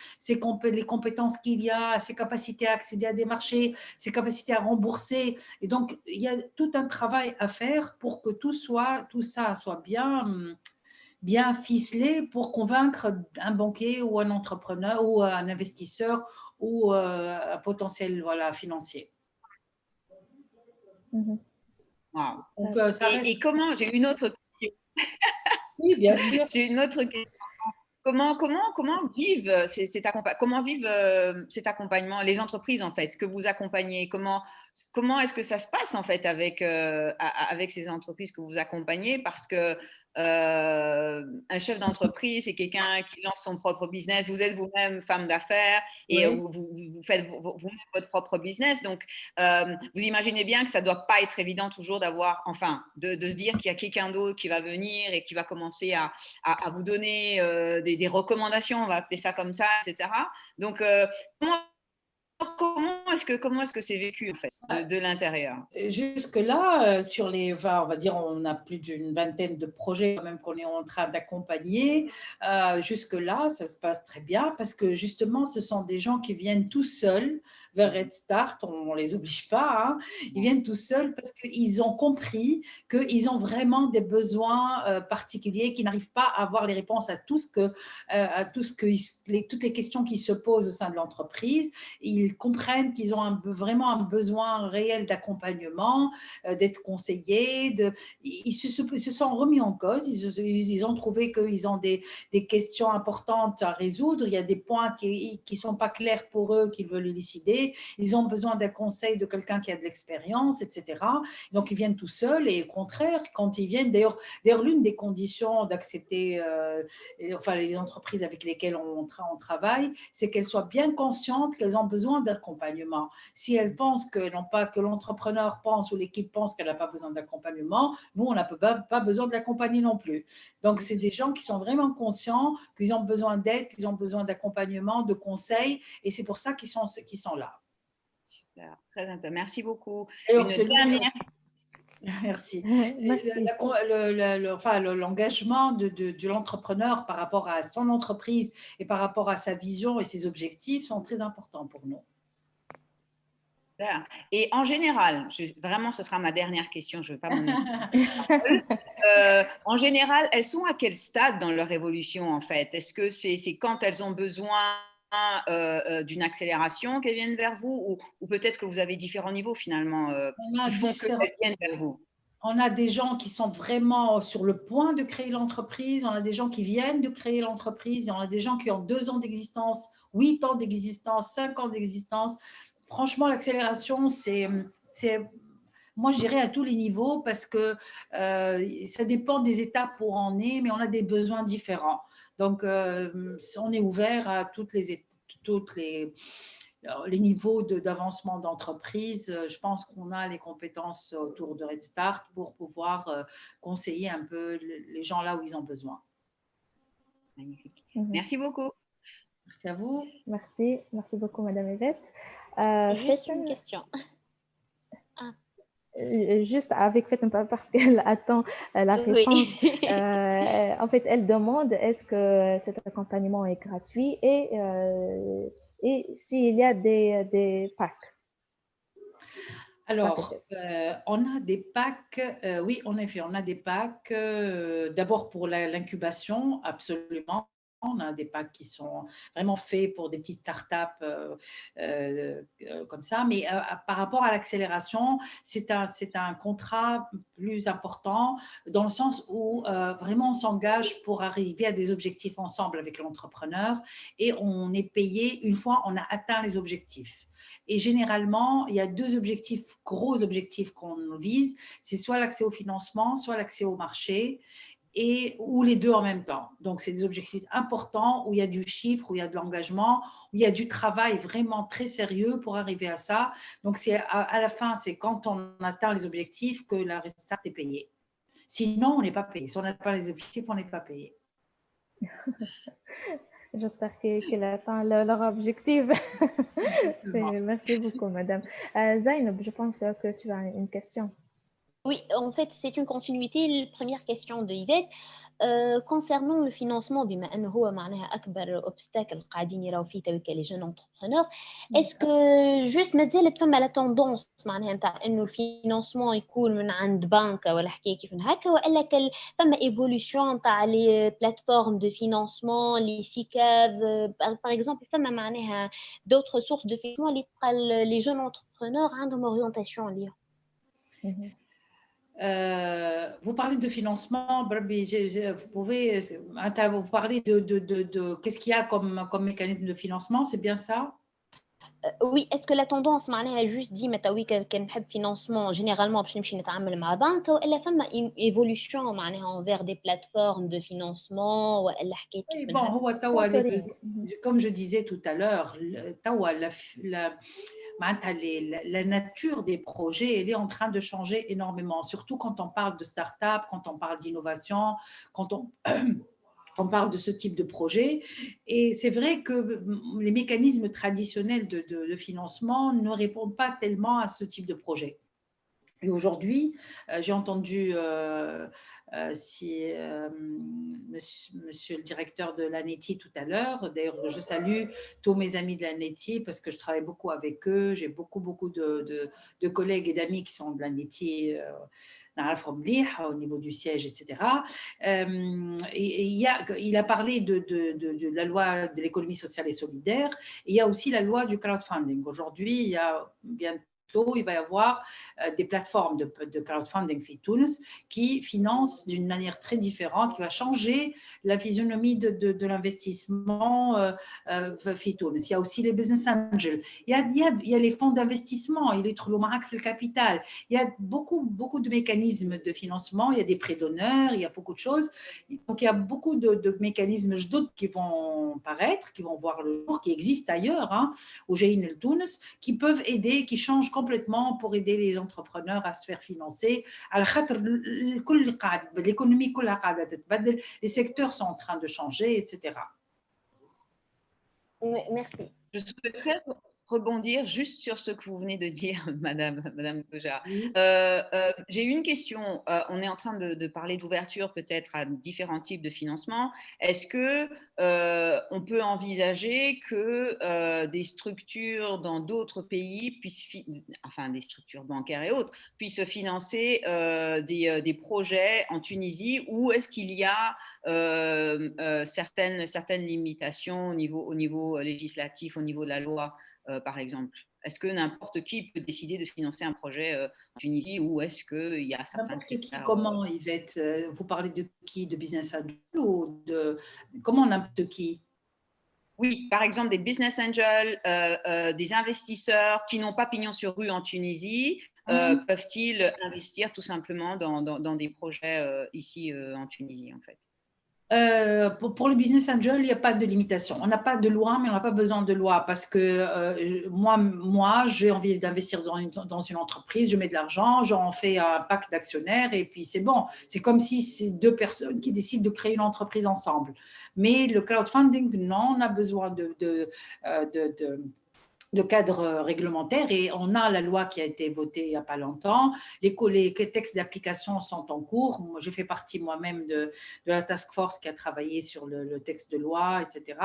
les compétences qu'il y a, ses capacités à accéder à des marchés, ses capacités à rembourser. Et donc, il y a tout un travail à faire pour que tout ça soit bien ficelé pour convaincre un banquier ou un entrepreneur ou un investisseur ou un potentiel financier. Wow. Donc, et comment, j'ai une autre question. Oui, bien sûr. J'ai une autre question. Comment vivent cet accompagnement, les entreprises en fait, que vous accompagnez? Comment est-ce que ça se passe en fait avec ces entreprises que vous accompagnez? Parce que un chef d'entreprise, c'est quelqu'un qui lance son propre business. Vous êtes vous-même femme d'affaires et vous faites vous-même votre propre business. Donc, vous imaginez bien que ça ne doit pas être évident toujours de se dire qu'il y a quelqu'un d'autre qui va venir et qui va commencer à vous donner des recommandations, on va appeler ça comme ça, etc. Donc, comment est-ce que c'est vécu en fait de l'intérieur? Jusque-là, on va dire, on a plus d'une vingtaine de projets quand même qu'on est en train d'accompagner. Jusque-là, ça se passe très bien parce que justement, ce sont des gens qui viennent tout seuls vers Red Start, on ne les oblige pas, hein. Ils viennent tout seuls parce qu'ils ont compris qu'ils ont vraiment des besoins particuliers, qu'ils n'arrivent pas à avoir les réponses à toutes les questions qui se posent au sein de l'entreprise. Ils comprennent qu'ils ont vraiment un besoin réel d'accompagnement, d'être conseillés. Ils se sont remis en cause, ils ont trouvé qu'ils ont des questions importantes à résoudre, il y a des points qui ne sont pas clairs pour eux, qu'ils veulent élucider, ils ont besoin d'un conseil de quelqu'un qui a de l'expérience, etc. Donc, ils viennent tout seuls et au contraire, quand ils viennent, d'ailleurs l'une des conditions d'accepter les entreprises avec lesquelles on travaille, c'est qu'elles soient bien conscientes qu'elles ont besoin d'accompagnement. Si elles pensent que, non pas que l'entrepreneur pense ou l'équipe pense qu'elle n'a pas besoin d'accompagnement, nous, on n'a pas besoin de l'accompagner non plus. Donc, c'est des gens qui sont vraiment conscients qu'ils ont besoin d'aide, qu'ils ont besoin d'accompagnement, de conseils, et c'est pour ça qu'ils sont là. Super, très intéressant. Merci beaucoup. Alors, dernière. Merci. Merci. L'engagement de l'entrepreneur par rapport à son entreprise et par rapport à sa vision et ses objectifs sont très importants pour nous. Et en général, vraiment, ce sera ma dernière question, je ne vais pas m'en en général, elles sont à quel stade dans leur évolution, en fait? Est-ce que c'est quand elles ont besoin d'une accélération qu'elles viennent vers vous, ou peut-être que vous avez différents niveaux, finalement, qui font qu'elles viennent vers vous? On a des gens qui sont vraiment sur le point de créer l'entreprise, on a des gens qui viennent de créer l'entreprise, on a des gens qui ont 2 ans d'existence, 8 ans d'existence, 5 ans d'existence. Franchement, l'accélération, c'est, moi, je dirais à tous les niveaux parce que ça dépend des étapes où on est, mais on a des besoins différents. Donc, on est ouvert à tous les niveaux d'avancement d'entreprise. Je pense qu'on a les compétences autour de Red Start pour pouvoir conseiller un peu les gens là où ils ont besoin. Magnifique. Merci beaucoup. Merci à vous. Merci beaucoup, Madame Yvette. Juste une question. Juste avec Fatima parce qu'elle attend la réponse. Oui. En fait, elle demande est-ce que cet accompagnement est gratuit et s'il y a des packs. Alors, on a des packs, oui, en effet, on a des packs. D'abord pour l'incubation, absolument. On a des packs qui sont vraiment faits pour des petites startups comme ça. Mais par rapport à l'accélération, c'est un contrat plus important dans le sens où vraiment on s'engage pour arriver à des objectifs ensemble avec l'entrepreneur et on est payé une fois on a atteint les objectifs. Et généralement, il y a 2 objectifs, gros objectifs qu'on vise. C'est soit l'accès au financement, soit l'accès au marché, ou les 2 en même temps. Donc, c'est des objectifs importants où il y a du chiffre, où il y a de l'engagement, où il y a du travail vraiment très sérieux pour arriver à ça. Donc, c'est à la fin, c'est quand on atteint les objectifs que la Restart est payée. Sinon, on n'est pas payé. Si on n'a pas les objectifs, on n'est pas payé. J'espère qu'elle atteint leur objectif. Merci beaucoup, Madame. Zainab, je pense que tu as une question. Oui, en fait, c'est une continuité. La première question de Yvette, concernant le financement, بما أنه هو معناها أكبر obstacle قاعدين يراو فيه تويكا les jeunes entrepreneurs, est-ce que juste ما زالت فما la tendance معناها نتاع إنه الفينانسمون يكون من عند بنكة ولا حكاية كيف هكا، وإلا فما évolution نتاع les plateformes de financement, les SICAV, par exemple فما معناها d'autres sources de financement اللي تبقى les jeunes entrepreneurs عندهم orientation ليهم. Vous parlez de financement, vous pouvez vous parler de qu'est-ce qu'il y a comme mécanisme de financement, c'est bien ça? Oui, est-ce que la tendance معناها juste ديما تويكا كان نحب financement généralement باش نمشي نتعامل مع بنك ولا فما évolution معناها envers des plateformes de financement ولا حكاية bon هو توا comme je disais tout à l'heure توا la nature des projets, elle est en train de changer énormément, surtout quand on parle de start-up, quand on parle d'innovation, quand on parle de ce type de projet. Et c'est vrai que les mécanismes traditionnels de financement ne répondent pas tellement à ce type de projet. Et aujourd'hui, j'ai entendu M. monsieur le directeur de l'ANETI tout à l'heure. D'ailleurs, je salue tous mes amis de l'ANETI parce que je travaille beaucoup avec eux. J'ai beaucoup de collègues et d'amis qui sont de l'ANETI au niveau du siège, etc. Il a parlé de la loi de l'économie sociale et solidaire. Et il y a aussi la loi du crowdfunding. Aujourd'hui, il va y avoir des plateformes de crowdfunding Fitounes qui financent d'une manière très différente, qui va changer la physionomie de l'investissement Fitounes. Il y a aussi les business angels. Il y a les fonds d'investissement, il y a le capital. Il y a beaucoup de mécanismes de financement. Il y a des prêts d'honneur, il y a beaucoup de choses. Donc, il y a beaucoup de mécanismes d'autres qui vont paraître, qui vont voir le jour, qui existent ailleurs, au GIN El Tounes, qui peuvent aider, qui changent complètement pour aider les entrepreneurs à se faire financer. L'économie, les secteurs sont en train de changer, etc. Merci. Je souhaiterais rebondir juste sur ce que vous venez de dire, Madame Koja. Oui. J'ai une question. On est en train de parler d'ouverture peut-être à différents types de financement. Est-ce que on peut envisager que des structures dans d'autres pays puissent, des structures bancaires et autres, puissent financer des projets en Tunisie, ou est-ce qu'il y a certaines limitations au niveau législatif, au niveau de la loi? Par exemple, est-ce que n'importe qui peut décider de financer un projet en Tunisie, ou est-ce qu'il y a certains critères? Comment, Yvette? Vous parlez de qui? De business angel ou de comment n'importe qui? Oui, par exemple des business angels, des investisseurs qui n'ont pas pignon sur rue en Tunisie, peuvent-ils investir tout simplement dans des projets ici en Tunisie en fait? Pour le business angel, il n'y a pas de limitation. On n'a pas de loi, mais on n'a pas besoin de loi parce que moi, j'ai envie d'investir dans une entreprise, je mets de l'argent, j'en fais un pack d'actionnaires et puis c'est bon. C'est comme si c'est deux personnes qui décident de créer une entreprise ensemble. Mais le crowdfunding, non, on a besoin de cadre réglementaire et on a la loi qui a été votée il n'y a pas longtemps. Les textes d'application sont en cours. Moi, j'ai fait partie moi-même de la task force qui a travaillé sur le texte de loi, etc.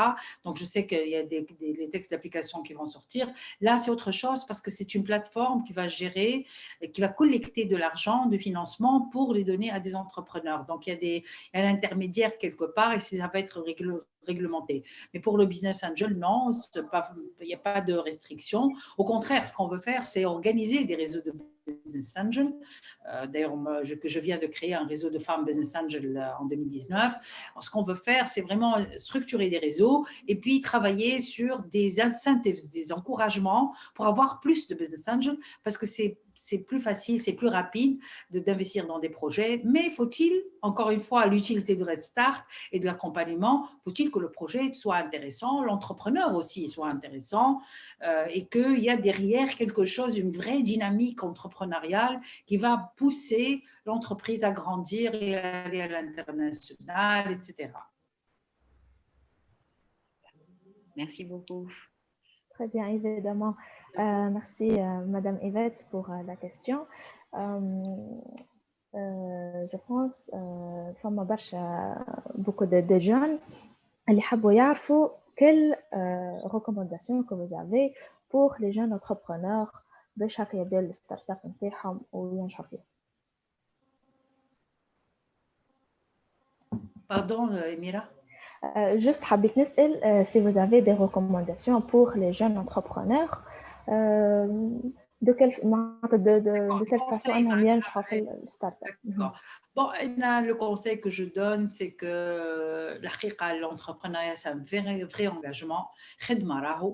Donc, je sais qu'il y a les textes d'application qui vont sortir. Là, c'est autre chose parce que c'est une plateforme qui va gérer, qui va collecter de l'argent, de financement pour les donner à des entrepreneurs. Donc, il y a l'intermédiaire quelque part et ça va être réglementé. Mais pour le business angel, non, il n'y a pas de restriction. Au contraire, ce qu'on veut faire, c'est organiser des réseaux de business angel. D'ailleurs, je viens de créer un réseau de femmes business angel en 2019. Alors, ce qu'on veut faire, c'est vraiment structurer des réseaux et puis travailler sur des incentives, des encouragements pour avoir plus de business angel parce que c'est plus facile, c'est plus rapide d'investir dans des projets. Mais faut-il, encore une fois, l'utilité de Red Start et de l'accompagnement, faut-il que le projet soit intéressant, l'entrepreneur aussi soit intéressant et qu'il y a derrière quelque chose, une vraie dynamique entrepreneuriale qui va pousser l'entreprise à grandir et à aller à l'international, etc. Merci beaucoup. Très bien, évidemment. Merci, Madame Yvette, pour la question. Je pense فما برشا beaucoup de jeunes اللي حبوا يعرفوا quelles recommandations que vous avez pour les jeunes entrepreneurs باش هكا يبداو الستارت اب نتاعهم وينجحوا فيه. Pardon, Emira? Juste حبيت نسأل si vous avez des recommandations pour les jeunes entrepreneurs de telle façon انهم ينجحوا في الستارت اب. Bon, le conseil que je donne, c'est que l'entrepreneuriat, c'est un vrai engagement.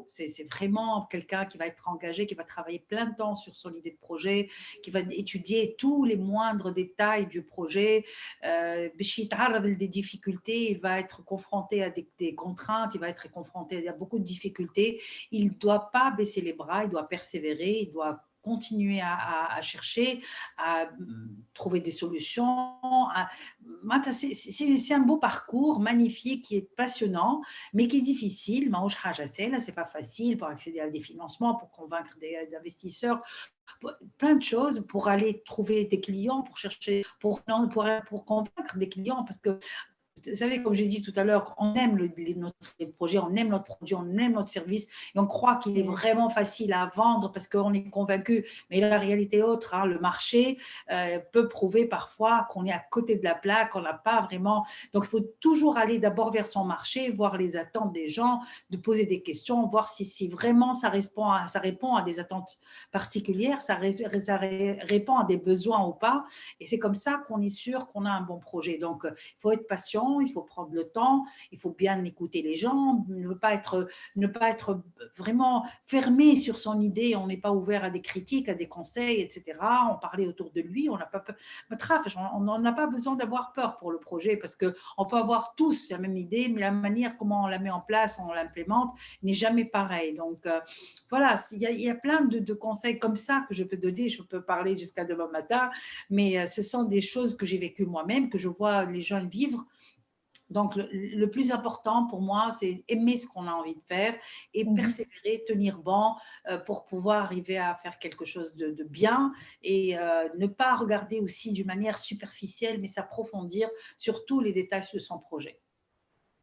C'est vraiment quelqu'un qui va être engagé, qui va travailler plein de temps sur son idée de projet, qui va étudier tous les moindres détails du projet. Des difficultés, il va être confronté à des contraintes, il va être confronté à beaucoup de difficultés. Il ne doit pas baisser les bras, il doit persévérer, il doit continuer à chercher, à trouver des solutions. C'est un beau parcours magnifique qui est passionnant, mais qui est difficile. C'est pas facile pour accéder à des financements, pour convaincre des investisseurs, plein de choses pour aller trouver des clients, pour chercher, pour convaincre des clients, parce que vous savez, comme j'ai dit tout à l'heure, on aime notre projet, on aime notre produit, on aime notre service et on croit qu'il est vraiment facile à vendre parce qu'on est convaincu. Mais la réalité est autre, hein, le marché peut prouver parfois qu'on est à côté de la plaque, on n'a pas vraiment… Donc, il faut toujours aller d'abord vers son marché, voir les attentes des gens, de poser des questions, voir si vraiment ça répond à des attentes particulières, ça répond à des besoins ou pas. Et c'est comme ça qu'on est sûr qu'on a un bon projet. Donc, il faut être patient, il faut prendre le temps, il faut bien écouter les gens, ne pas être vraiment fermé sur son idée, on n'est pas ouvert à des critiques, à des conseils, etc. On parlait autour de lui, on n'a pas peur. On n'a pas besoin d'avoir peur pour le projet parce qu'on peut avoir tous la même idée, mais la manière comment on la met en place, on l'implémente, n'est jamais pareil. Donc, voilà, il y a plein de conseils comme ça que je peux donner, je peux parler jusqu'à demain matin, mais ce sont des choses que j'ai vécues moi-même, que je vois les gens vivre. Donc, le plus important pour moi, c'est aimer ce qu'on a envie de faire et persévérer, tenir bon pour pouvoir arriver à faire quelque chose de bien et ne pas regarder aussi d'une manière superficielle, mais s'approfondir sur tous les détails de son projet.